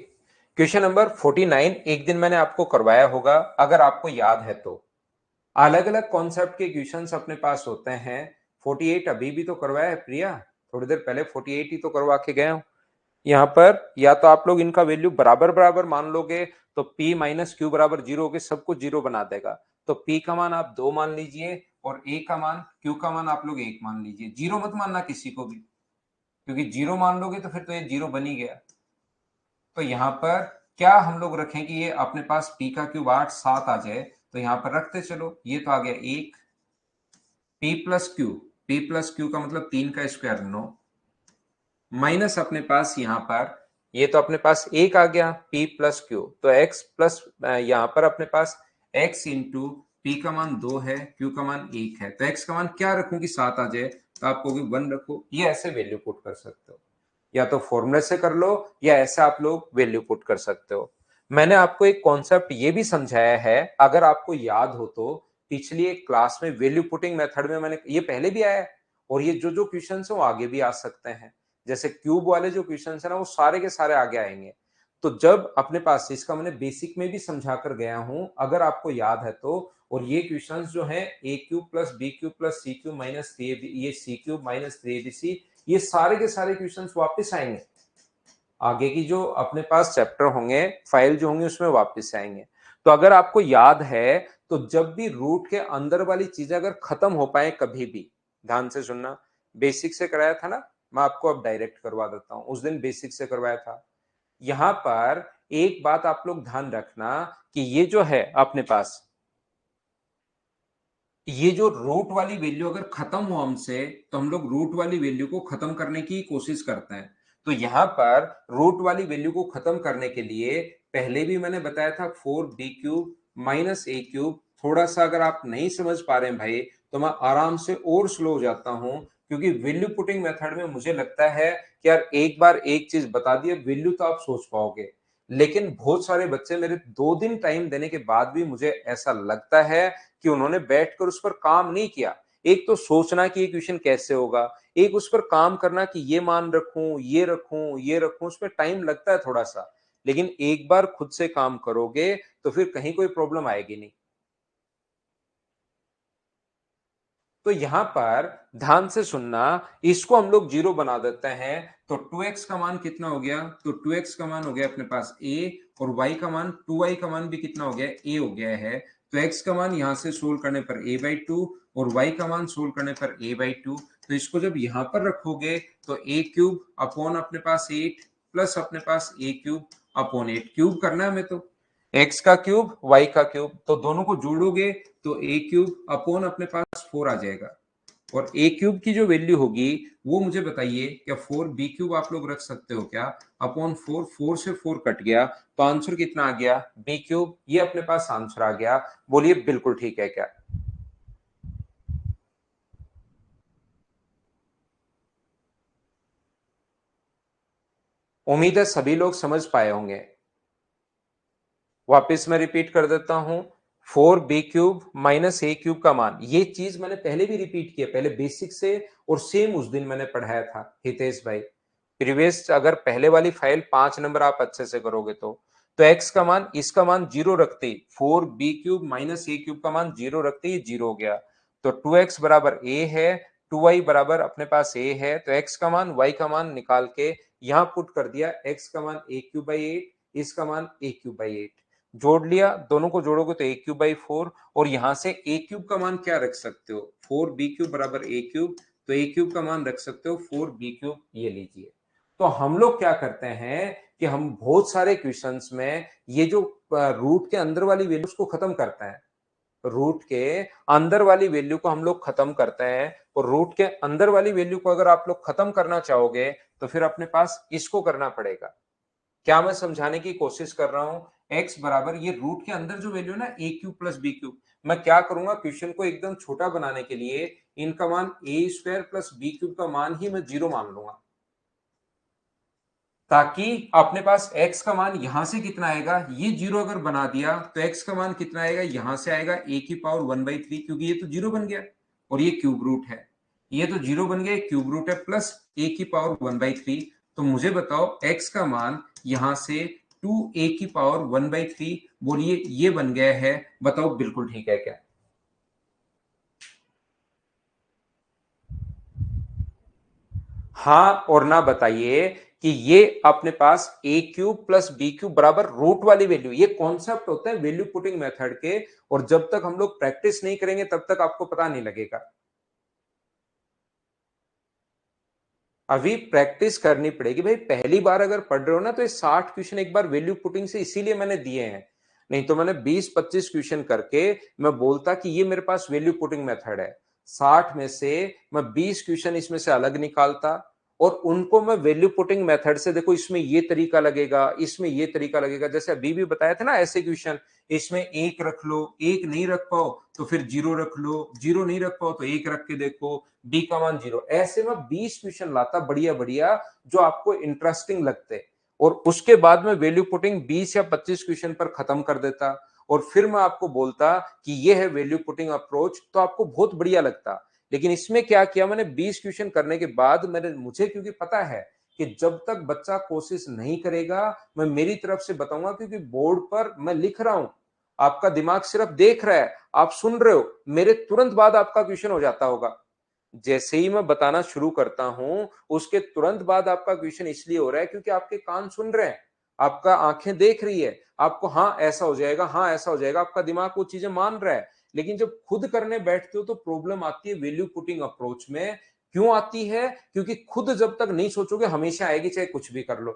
क्वेश्चन नंबर 49 एक दिन मैंने आपको करवाया होगा अगर आपको याद है तो। अलग अलग कॉन्सेप्ट के क्वेश्चंस अपने पास होते हैं। 48 अभी भी तो करवाया है प्रिया, थोड़ी देर पहले 48 ही तो करवा के गया हूं। यहाँ पर या तो आप लोग इनका वैल्यू बराबर बराबर मान लोगे तो p माइनस क्यू बराबर 0 होगे, सब कुछ 0 बना देगा। तो p का मान आप 2 मान लीजिए और a का मान, q का मान आप लोग 1 मान लीजिए। 0 मत मानना किसी को भी, क्योंकि 0 मान लोगे तो फिर तो ये 0 बन ही गया। तो यहाँ पर क्या हम लोग रखें कि ये अपने पास p का क्यूब 8 7 आ जाए, तो यहाँ पर रखते चलो। ये तो आ गया 1 p प्लस क्यू का मतलब 3 का स्क्वायर 9, माइनस अपने पास यहाँ पर ये तो अपने पास 1 आ गया p प्लस क्यू, तो x प्लस यहाँ पर अपने पास x इंटू पी का मान 2 है, q का मान 1 है। तो x का मान क्या रखूं कि 7 आ जाए, तो आप कहोगे 1 रखो। ये ऐसे वैल्यू पुट कर सकते हो, या तो फॉर्मूले से कर लो या ऐसे आप लोग वैल्यू पुट कर सकते हो। मैंने आपको एक कॉन्सेप्ट ये भी समझाया है, अगर आपको याद हो तो पिछली एक क्लास में वैल्यू पुटिंग मेथड में मैंने ये पहले भी आया है, और ये जो जो क्वेश्चन है वो आगे भी आ सकते हैं। जैसे क्यूब वाले जो क्वेश्चन है ना वो सारे के सारे आगे आएंगे। तो जब अपने पास इसका मैंने बेसिक में भी समझा कर गया हूं, अगर आपको याद है तो। और ये क्वेश्चंस जो है A cube plus B cube plus C cube minus 3 ये सी क्यूब माइनस 3abc, ये सारे के सारे क्वेश्चंस वापस आएंगे। आगे की जो अपने पास चैप्टर होंगे, फाइल जो होंगे उसमें वापस आएंगे। तो अगर आपको याद है तो जब भी रूट के अंदर वाली चीजें अगर खत्म हो पाए कभी भी, ध्यान से सुनना, बेसिक से कराया था ना, मैं आपको अब डायरेक्ट करवा देता हूं, उस दिन बेसिक से करवाया था। यहां पर एक बात आप लोग ध्यान रखना कि ये जो है अपने पास, ये जो रूट वाली वैल्यू अगर खत्म हो हमसे, तो हम लोग रूट वाली वैल्यू को खत्म करने की कोशिश करते हैं। तो यहां पर रूट वाली वैल्यू को खत्म करने के लिए पहले भी मैंने बताया था 4b क्यूब माइनस ए क्यूब। थोड़ा सा अगर आप नहीं समझ पा रहे हैं भाई, तो मैं आराम से और स्लो हो जाता हूं, क्योंकि वैल्यू पुटिंग मेथड में मुझे लगता है कि यार एक बार एक चीज बता दिए, वैल्यू तो आप सोच पाओगे। लेकिन बहुत सारे बच्चे मेरे 2 दिन टाइम देने के बाद भी मुझे ऐसा लगता है कि उन्होंने बैठकर उस पर काम नहीं किया। एक तो सोचना कि ये क्वेश्चन कैसे होगा, एक उस पर काम करना कि ये मान रखूं, ये रखूं, ये रखूं, उसमें टाइम लगता है थोड़ा सा। लेकिन एक बार खुद से काम करोगे तो फिर कहीं कोई प्रॉब्लम आएगी नहीं। तो यहां पर ध्यान से सुनना, इसको हम लोग 0 बना देते हैं। तो 2x का मान कितना हो गया, तो 2x का मान हो गया अपने पास a, और y का मान 2y का मान भी कितना हो गया, a हो गया है। तो x का मान यहां से सोल्व करने पर a/2 और y का मान सोल्व करने पर a/2। तो इसको जब यहां पर रखोगे तो a क्यूब अपॉन अपने पास 8 प्लस अपने पास a क्यूब अपॉन 8, क्यूब करना है हमें तो x का क्यूब y का क्यूब, तो दोनों को जोड़ोगे तो a क्यूब अपॉन अपने पास 4 आ जाएगा। और a क्यूब की जो वैल्यू होगी वो मुझे बताइए, क्या 4b क्यूब आप लोग रख सकते हो क्या, अपॉन 4, 4 से 4 कट गया तो आंसर कितना आ गया b क्यूब, ये अपने पास आंसर आ गया। बोलिए बिल्कुल ठीक है क्या? उम्मीद है सभी लोग समझ पाए होंगे। वापिस मैं रिपीट कर देता हूं, 4b³ माइनस ए क्यूब का मान, ये चीज मैंने पहले भी रिपीट किया, पहले बेसिक से, और सेम उस दिन मैंने पढ़ाया था हितेश भाई। प्रीवियस अगर पहले वाली फाइल 5 नंबर आप अच्छे से करोगे तो x का मान, इसका मान 0 रखते ही 4b³ माइनस a³ का मान 0 रखते ही 0 हो गया। तो 2x बराबर a है, 2y बराबर अपने पास a है, तो x का मान y का मान निकाल के यहां पुट कर दिया। x का मान a³/8, इसका मान a³/8 जोड़ लिया, दोनों को जोड़ोगे तो a³/4 और यहां से a³ का मान क्या रख सकते हो, 4b³ बराबर a³, तो a³ का मान रख सकते हो 4b³। ये लीजिए। तो हम लोग क्या करते हैं कि हम बहुत सारे क्वेश्चंस में ये जो रूट के अंदर वाली वैल्यूज को खत्म करते हैं, रूट के अंदर वाली वैल्यू को हम लोग खत्म करते हैं, और रूट के अंदर वाली वैल्यू को अगर आप लोग खत्म करना चाहोगे तो फिर अपने पास इसको करना पड़ेगा। क्या मैं समझाने की कोशिश कर रहा हूं, x बराबर ये रूट के अंदर जो वैल्यू है ना a³ प्लस b³, मैं क्या करूंगा क्वेश्चन को एकदम छोटा बनाने के लिए इनका मान a² प्लस b³ का मान ही मैं 0 मान लूंगा, ताकि अपने पास x का मान यहां से कितना आएगा, ये 0 अगर बना दिया तो x का मान कितना आएगा, यहां से आएगा a⁻⁴ क्योंकि ये तो 0 बन गया और ये क्यूब रूट है, ये तो 0 बन गया, क्यूब रूट है प्लस a⁻⁴। तो मुझे बताओ x का मान यहां से 2a⁻⁴, बोलिए ये बन गया है, बताओ बिल्कुल ठीक है क्या? हाँ और ना बताइए कि ये अपने पास a³ प्लस b³ बराबर रूट वाली वैल्यू, ये कॉन्सेप्ट होता है वैल्यू पुटिंग मेथड के, और जब तक हम लोग प्रैक्टिस नहीं करेंगे तब तक आपको पता नहीं लगेगा। अभी प्रैक्टिस करनी पड़ेगी भाई, पहली बार अगर पढ़ रहे हो ना तो ये 60 क्वेश्चन एक बार वैल्यू पुटिंग से इसीलिए मैंने दिए हैं, नहीं तो मैंने 20-25 क्वेश्चन करके मैं बोलता कि ये मेरे पास वैल्यू पुटिंग मेथड है, 60 में से मैं 20 क्वेश्चन इसमें से अलग निकालता और उनको मैं वैल्यू पुटिंग मेथड से, देखो इसमें ये तरीका लगेगा, इसमें ये तरीका लगेगा, जैसे अभी भी बताया था ना ऐसे क्वेश्चन, इसमें एक रख लो, एक नहीं रख पाओ तो फिर 0 रख लो, 0 नहीं रख पाओ तो एक रख के देखो, डी का मान 0, ऐसे में 20 क्वेश्चन लाता बढ़िया बढ़िया जो आपको इंटरेस्टिंग लगते, और उसके बाद में वैल्यू पुटिंग 20 या 25 क्वेश्चन पर खत्म कर देता, और फिर मैं आपको बोलता कि ये है वैल्यू पुटिंग अप्रोच, तो आपको बहुत बढ़िया लगता। लेकिन इसमें क्या किया मैंने, 20 क्वेश्चन करने के बाद मुझे क्योंकि पता है कि जब तक बच्चा कोशिश नहीं करेगा मैं मेरी तरफ से बताऊंगा, क्योंकि बोर्ड पर मैं लिख रहा हूं, आपका दिमाग सिर्फ देख रहा है, आप सुन रहे हो, मेरे तुरंत बाद आपका क्वेश्चन हो जाता होगा। जैसे ही मैं बताना शुरू करता हूं उसके तुरंत बाद आपका क्वेश्चन इसलिए हो रहा है क्योंकि आपके कान सुन रहे हैं, आपका आंखें देख रही है, आपको हाँ ऐसा हो जाएगा, हाँ ऐसा हो जाएगा, आपका दिमाग वो चीजें मान रहा है। लेकिन जब खुद करने बैठते हो तो प्रॉब्लम आती है वैल्यू पुटिंग अप्रोच में। क्यों आती है? क्योंकि खुद जब तक नहीं सोचोगे हमेशा आएगी, चाहे कुछ भी कर लो।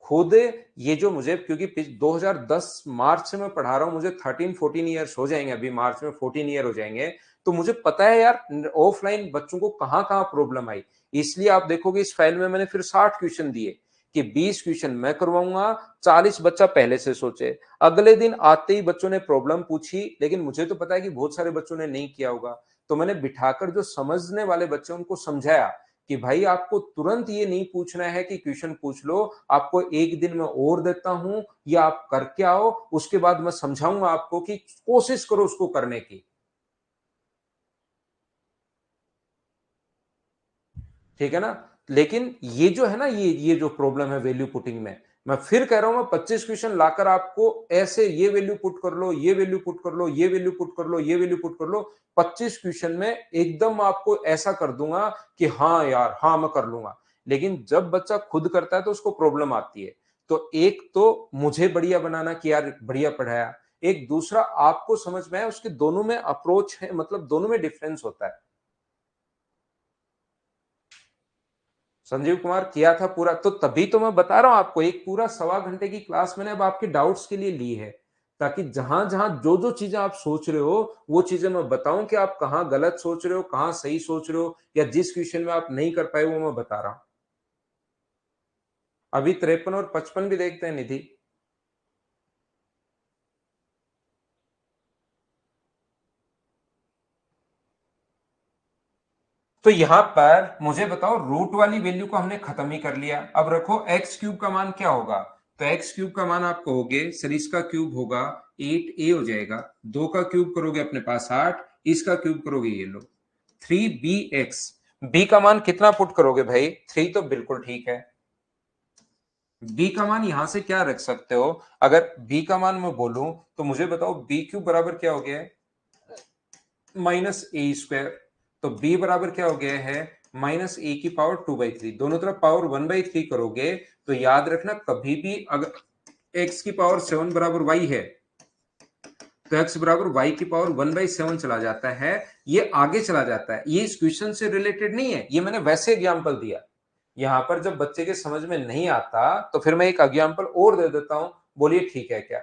खुद ये जो मुझे, क्योंकि 2010 मार्च से मैं पढ़ा रहा हूं, मुझे 13-14 ईयर्स हो जाएंगे, अभी मार्च में 14 ईयर हो जाएंगे, तो मुझे पता है यार ऑफलाइन बच्चों को कहां कहां प्रॉब्लम आई। इसलिए आप देखोगे इस फाइल में मैंने फिर 60 क्वेश्चन दिए कि 20 क्वेश्चन मैं करवाऊंगा, 40 बच्चा पहले से सोचे। अगले दिन आते ही बच्चों ने प्रॉब्लम पूछी, लेकिन मुझे तो पता है कि बहुत सारे बच्चों ने नहीं किया होगा, तो मैंने बिठाकर जो समझने वाले बच्चे उनको समझाया कि भाई आपको तुरंत ये नहीं पूछना है कि क्वेश्चन पूछ लो, आपको एक दिन में और देता हूं, या आप करके आओ, उसके बाद मैं समझाऊंगा आपको कि कोशिश करो उसको करने की। ठीक है ना? लेकिन ये जो है ना, ये जो प्रॉब्लम है वैल्यू पुटिंग में, मैं फिर कह रहा हूं, मैं 25 क्वेश्चन लाकर आपको ऐसे ये वैल्यू पुट कर लो, ये वैल्यू पुट कर लो, ये वैल्यू पुट कर लो, ये वैल्यू पुट कर लो, 25 क्वेश्चन में एकदम आपको ऐसा कर दूंगा कि हाँ यार हाँ मैं कर लूंगा। लेकिन जब बच्चा खुद करता है तो उसको प्रॉब्लम आती है। तो एक तो मुझे बढ़िया बनाना कि यार बढ़िया पढ़ाया, एक दूसरा आपको समझ में आया, उसके दोनों में अप्रोच है, मतलब दोनों में डिफरेंस होता है। संजीव कुमार किया था पूरा, तो तभी तो मैं बता रहा हूं आपको, एक पूरा सवा घंटे की क्लास मैंने अब आपके डाउट्स के लिए ली है, ताकि जहां जहां जो जो चीजें आप सोच रहे हो वो चीजें मैं बताऊं कि आप कहां गलत सोच रहे हो, कहां सही सोच रहे हो, या जिस क्वेश्चन में आप नहीं कर पाए वो मैं बता रहा हूं। अभी 53 और 55 भी देखते हैं निधि। तो यहां पर मुझे बताओ, रूट वाली वैल्यू को हमने खत्म ही कर लिया, अब रखो x³ का मान क्या होगा, तो x³ का मान आप कहोगे सर इसका क्यूब होगा 8a हो जाएगा, 2 का क्यूब करोगे अपने पास 8, इसका क्यूब करोगे ये लो 3bx, बी का मान कितना पुट करोगे भाई? 3 तो बिल्कुल ठीक है। बी का मान यहां से क्या रख सकते हो? अगर बी का मान मैं बोलूं तो मुझे बताओ बी क्यूब बराबर क्या हो गया है? -a²। तो बी बराबर क्या हो गया है? -a की पावर 2/3। दोनों तरफ पावर 1/3 करोगे तो याद रखना कभी भी अगर x की पावर 7 बराबर y है तो x बराबर y की पावर 1/7 चला जाता है। ये आगे चला जाता है, ये इस क्वेश्चन से रिलेटेड नहीं है, ये मैंने वैसे एग्जांपल दिया। यहां पर जब बच्चे के समझ में नहीं आता तो फिर मैं एक एग्जांपल और दे देता हूं, बोलिए ठीक है क्या?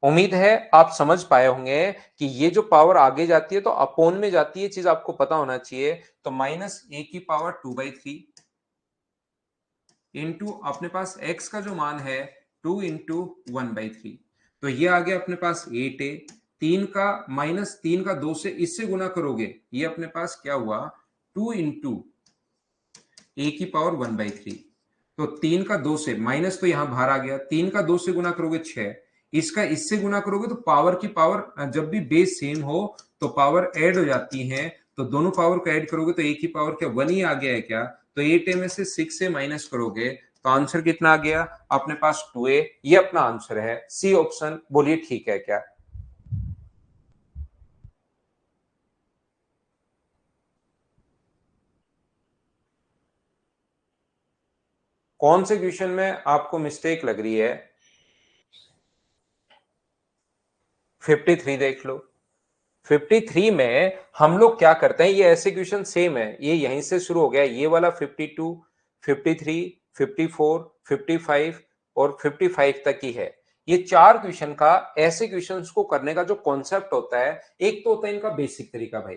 उम्मीद है आप समझ पाए होंगे कि ये जो पावर आगे जाती है तो अपोन में जाती है, चीज आपको पता होना चाहिए। तो -a की पावर 2/3 इंटू अपने पास x का जो मान है 2 इंटू 1/3। तो ये आ गया अपने पास 8a। 3 का 2 से इससे गुना करोगे, ये अपने पास क्या हुआ? 2 इंटू a की पावर 1/3। तो 3 का 2 से माइनस तो यहां बाहर आ गया, 3 का 2 से गुना करोगे 6, इसका इससे गुना करोगे तो पावर की पावर, जब भी बेस सेम हो तो पावर ऐड हो जाती है। तो दोनों पावर को ऐड करोगे तो a की पावर क्या 1 ही आ गया है क्या? तो 8a में से 6 से माइनस करोगे तो आंसर कितना आ गया अपने पास? 2a। ये अपना आंसर है, सी ऑप्शन। बोलिए ठीक है क्या? कौन से क्वेश्चन में आपको मिस्टेक लग रही है? 53 देख लो। 53 में हम लोग क्या करते हैं, ये ऐसे क्वेश्चन सेम है, ये यहीं से शुरू हो गया, ये वाला 52, 53, 54, 55 और 55 तक ही है। ये 4 क्वेश्चन का, ऐसे क्वेश्चंस को करने का जो कॉन्सेप्ट होता है, एक तो होता है इनका बेसिक तरीका भाई,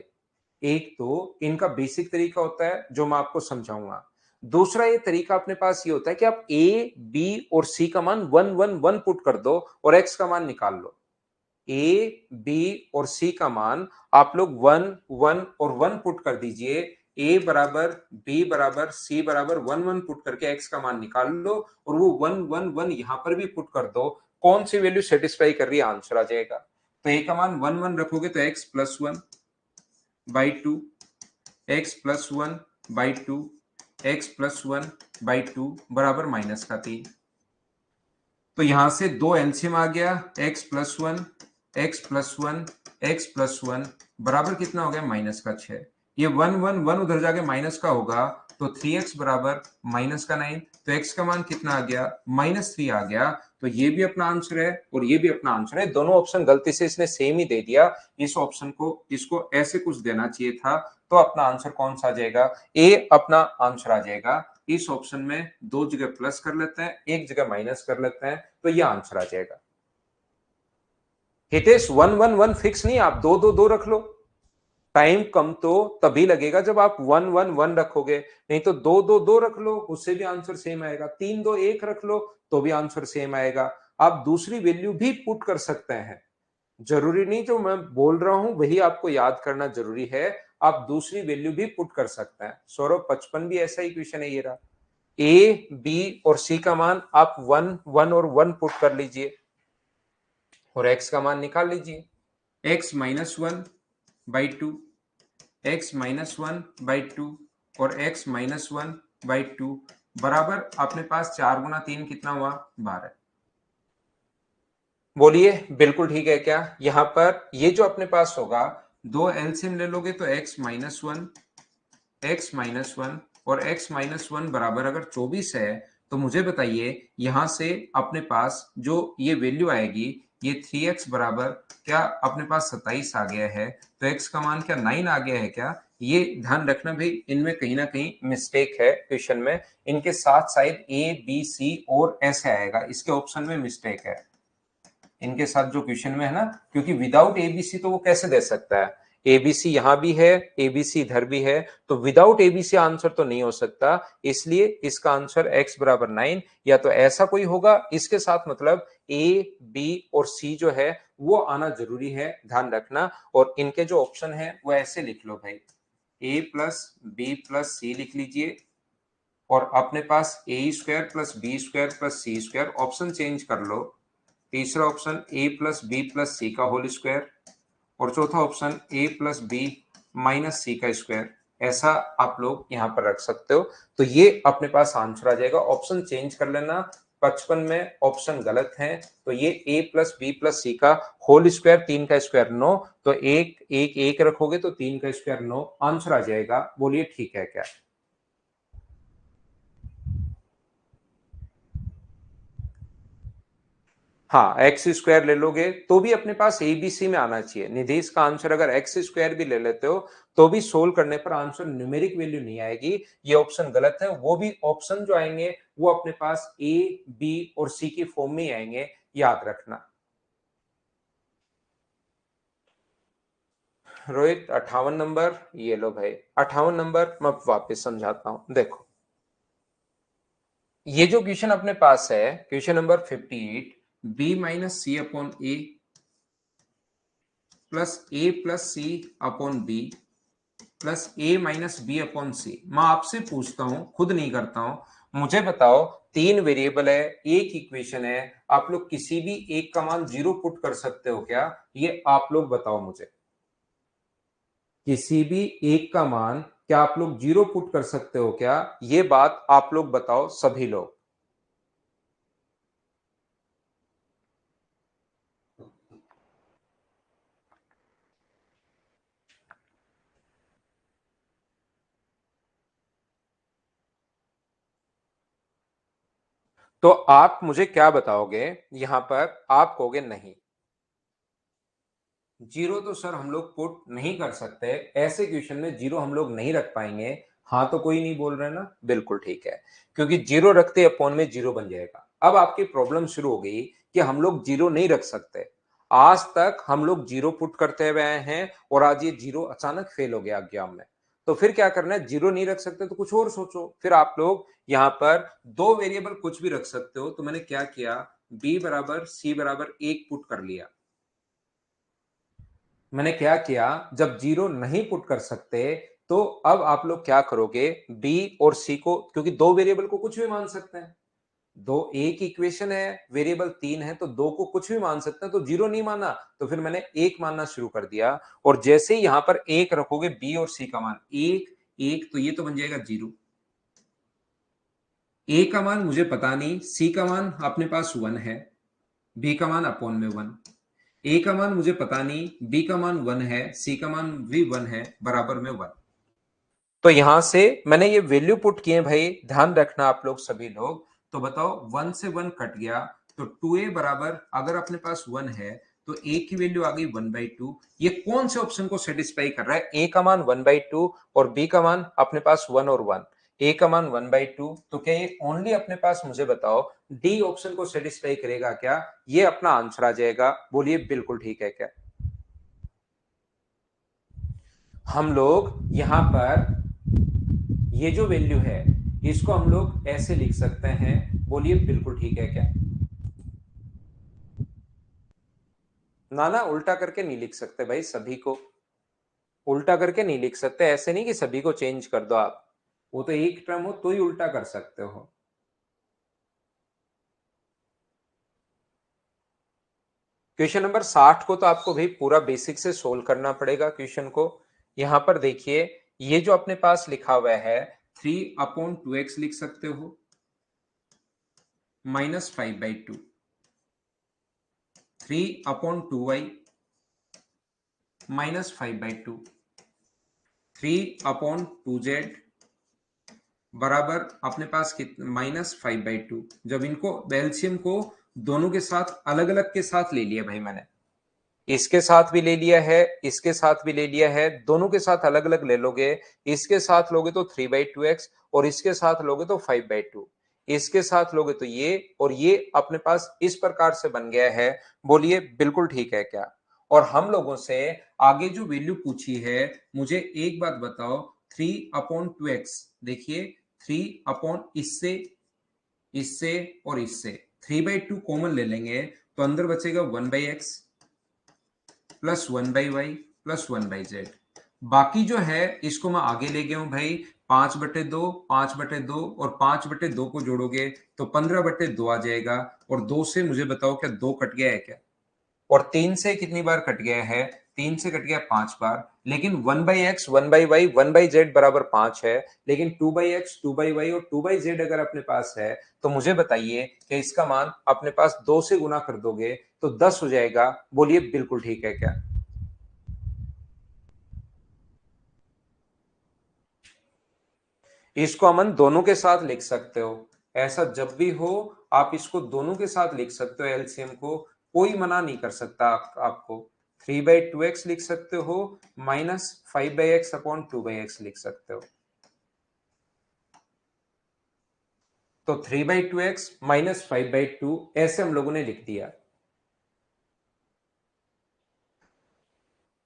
एक तो इनका बेसिक तरीका होता है जो मैं आपको समझाऊंगा। दूसरा ये तरीका अपने पास ये होता है कि आप ए, बी और सी का मान 1 1 1 पुट कर दो और एक्स का मान निकाल लो। ए, बी और सी का मान आप लोग 1 1 और 1 पुट कर दीजिए। ए बराबर बी बराबर सी बराबर 1 1 पुट करके एक्स का मान निकाल लो और वो 1 1 1 यहां पर भी पुट कर दो। कौन सी वैल्यू सेटिस्फाई कर रही है, आंसर आ जाएगा। तो ए का मान 1 1 रखोगे तो x plus 1/2, x plus 1/2, x plus 1/2 बराबर -3। तो यहां से दो एलसीएम आ गया, x plus 1, x plus 1, x plus 1 बराबर कितना हो गया? -6। ये 1 1 1 उधर जाके माइनस का होगा तो 3x बराबर -9। तो x का मान कितना आ गया? -3 आ गया। तो ये भी अपना आंसर है और ये भी अपना आंसर है। दोनों ऑप्शन गलती से इसने सेम ही दे दिया, इस ऑप्शन को इसको ऐसे कुछ देना चाहिए था। तो अपना आंसर कौन सा आ जाएगा? ए अपना आंसर आ जाएगा। इस ऑप्शन में दो जगह प्लस कर लेते हैं, एक जगह माइनस कर लेते हैं, तो ये आंसर आ जाएगा। हितेश 1 1 1 फिक्स नहीं, आप 2 2 2 रख लो। टाइम कम तो तभी लगेगा जब आप 1 1 1 रखोगे, नहीं तो 2 2 2 रख लो, उससे भी आंसर सेम आएगा। 3 2 1 रख लो तो भी आंसर सेम आएगा। आप दूसरी वैल्यू भी पुट कर सकते हैं, जरूरी नहीं जो मैं बोल रहा हूं वही आपको याद करना जरूरी है। आप दूसरी वैल्यू भी पुट कर सकते हैं। सौरभ 55 भी ऐसा ही क्वेश्चन है ये रहा। ए, बी और सी का मान आप 1 1 और 1 पुट कर लीजिए और एक्स का मान निकाल लीजिए। एक्स -1/2, एक्स -1/2 और एक्स -1/2 बराबर अपने पास 4 गुना 3 कितना हुआ? 12। बोलिए बिल्कुल ठीक है क्या? यहां पर ये जो अपने पास होगा, दो एलसीएम ले लोगे तो x -1, x -1 और x -1 बराबर अगर 24 है तो मुझे बताइए यहां से अपने पास जो ये वैल्यू आएगी, ये 3x बराबर क्या अपने पास 27 आ गया है। तो x का मान क्या 9 आ गया है क्या? ये ध्यान रखना भाई, इनमें कहीं ना कहीं मिस्टेक है क्वेश्चन में। इनके साथ शायद ए, बी, सी और ऐसे आएगा, इसके ऑप्शन में मिस्टेक है इनके साथ जो क्वेश्चन में है ना, क्योंकि विदाउट एबीसी तो वो कैसे दे सकता है? एबीसी यहां भी है, एबीसी इधर भी है, तो विदाउट एबीसी आंसर तो नहीं हो सकता। इसलिए इसका आंसर x बराबर 9 या तो ऐसा कोई होगा, इसके साथ मतलब ए, बी और सी जो है वो आना जरूरी है, ध्यान रखना। और इनके जो ऑप्शन है वो ऐसे लिख लो भाई, a plus B plus C लिख लीजिए और अपने पास a² plus b² plus c², option change कर लो। तीसरा option a plus B plus C का होल स्क्वायर और चौथा option a plus B minus C का स्क्वायर, ऐसा आप लोग यहाँ पर रख सकते हो। तो ये अपने पास आंसर आ जाएगा। ऑप्शन चेंज कर लेना, 55 में ऑप्शन गलत है, तो ये a plus B plus C का होल स्क्वायर, 3 का स्क्वायर 9, तो एक एक एक रखोगे तो 3 का स्क्वायर 9 आंसर आ जाएगा। बोलिए ठीक है क्या? हाँ, एक्स स्क्वायर ले लोगे तो भी अपने पास एबीसी में आना चाहिए। निधीश का आंसर अगर एक्स स्क्वायर भी ले लेते हो तो भी सोल्व करने पर आंसर न्यूमेरिक वैल्यू नहीं आएगी, ये ऑप्शन गलत है। वो भी ऑप्शन जो आएंगे वो अपने पास ए, बी और सी की फॉर्म में ही आएंगे, याद रखना। रोहित 58 नंबर, ये लो भाई 58 नंबर। मैं वापस समझाता हूं, देखो ये जो क्वेश्चन अपने पास है, question number 58, B minus C upon A plus A plus C upon B plus A minus B upon सी। मैं आपसे पूछता हूं, खुद नहीं करता हूं, मुझे बताओ, तीन वेरिएबल है, एक इक्वेशन है, आप लोग किसी भी एक का मान 0 पुट कर सकते हो क्या? ये आप लोग बताओ मुझे। किसी भी एक का मान क्या आप लोग 0 पुट कर सकते हो क्या? ये बात आप लोग बताओ, सभी लोग। तो आप मुझे क्या बताओगे? यहां पर आप कहोगे नहीं, 0 तो सर हम लोग पुट नहीं कर सकते, ऐसे क्वेश्चन में 0 हम लोग नहीं रख पाएंगे। हाँ तो कोई नहीं बोल रहे ना, बिल्कुल ठीक है, क्योंकि 0 रखते अपॉन में 0 बन जाएगा। अब आपकी प्रॉब्लम शुरू हो गई कि हम लोग 0 नहीं रख सकते। आज तक हम लोग 0 पुट करते हुए आए हैं और आज ये 0 अचानक फेल हो गया एग्जाम में। तो फिर क्या करना है? 0 नहीं रख सकते तो कुछ और सोचो। फिर आप लोग यहाँ पर दो वेरिएबल कुछ भी रख सकते हो। तो मैंने क्या किया, b बराबर c बराबर 1 पुट कर लिया। मैंने क्या किया, जब 0 नहीं पुट कर सकते तो अब आप लोग क्या करोगे, b और c को, क्योंकि दो वेरिएबल को कुछ भी मान सकते हैं, दो एक इक्वेशन है, वेरिएबल 3 है, तो दो को कुछ भी मान सकते हैं, तो 0 नहीं माना तो फिर मैंने एक मानना शुरू कर दिया। और जैसे ही यहां पर एक रखोगे, b और c का मान एक एक, तो ये तो बन जाएगा 0। a का मान मुझे पता नहीं, c का मान अपने पास 1 है, b का मान अपॉन में 1। ए का मान मुझे पता नहीं, बी का मान 1 है, सी का मान भी 1 है, बराबर में 1। तो यहां से मैंने ये वैल्यू पुट किए भाई, ध्यान रखना आप लोग सभी लोग। तो बताओ 1 से 1 कट गया, तो 2a बराबर, अगर अपने पास 1 है तो a की वैल्यू आ गई 1/2। ये कौन से ऑप्शन को सेटिस्फाई कर रहा है? a का मान 1/2 और b का मान अपने पास 1 और 1, a का मान 1/2, तो क्या ये ओनली अपने पास, मुझे बताओ, डी ऑप्शन को सेटिस्फाई करेगा क्या? ये अपना आंसर आ जाएगा। बोलिए बिल्कुल ठीक है क्या? हम लोग यहां पर ये जो वैल्यू है इसको हम लोग ऐसे लिख सकते हैं। बोलिए बिल्कुल ठीक है क्या? ना ना, उल्टा करके नहीं लिख सकते भाई, सभी को उल्टा करके नहीं लिख सकते। ऐसे नहीं कि सभी को चेंज कर दो आप, वो तो एक टर्म हो तो ही उल्टा कर सकते हो। क्वेश्चन नंबर 60 को तो आपको भाई पूरा बेसिक से सोल्व करना पड़ेगा क्वेश्चन को। यहां पर देखिए, ये जो अपने पास लिखा हुआ है, 3/2x लिख सकते हो, -5/2, 3/2y -5/2, 3/2z बराबर अपने पास कितना, -5/2। जब इनको एलसीएम को दोनों के साथ अलग अलग के साथ ले लिया भाई मैंने, इसके साथ भी ले लिया है, इसके साथ भी ले लिया है, दोनों के साथ अलग अलग ले लोगे। इसके साथ लोगे तो 3/2x और इसके साथ लोगे तो 5/2, इसके साथ लोगे तो ये, और ये अपने पास इस प्रकार से बन गया है। बोलिए बिल्कुल ठीक है क्या? और हम लोगों से आगे जो वैल्यू पूछी है, मुझे एक बात बताओ, 3/2x, देखिए 3 इससे, इससे और इससे 3/2 कॉमन ले लेंगे तो अंदर बचेगा 1/x plus 1/y plus 1/z। बाकी जो है इसको मैं आगे ले गया हूं भाई, 5/2, 5/2 और 5/2 को जोड़ोगे तो 15/2 आ जाएगा। और 2 से मुझे बताओ क्या 2 कट गया है क्या? और 3 से कितनी बार कट गया है? 3 से कट गया 5 बार, लेकिन 1/x 1/y 1/z बराबर 5 है, लेकिन 2/x 2/y और 2/z अगर अपने पास है तो मुझे बताइए कि इसका मान अपने पास 2 से गुना कर दोगे तो 10 हो जाएगा। बोलिए बिल्कुल ठीक है क्या? इसको अमन दोनों के साथ लिख सकते हो, ऐसा जब भी हो आप इसको दोनों के साथ लिख सकते हो, एलसीएम को कोई मना नहीं कर सकता आपको। 3/2x लिख सकते हो, माइनस 5/x अपॉन 2/x लिख सकते हो। तो 3/2x माइनस 5/2 ऐसे हम लोगों ने लिख दिया।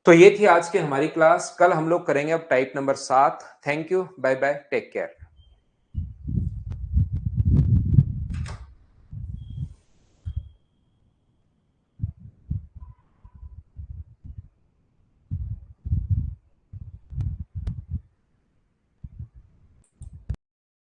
तो ये थी आज की हमारी क्लास। कल हम लोग करेंगे अब type number 7। Thank you, bye bye, take care.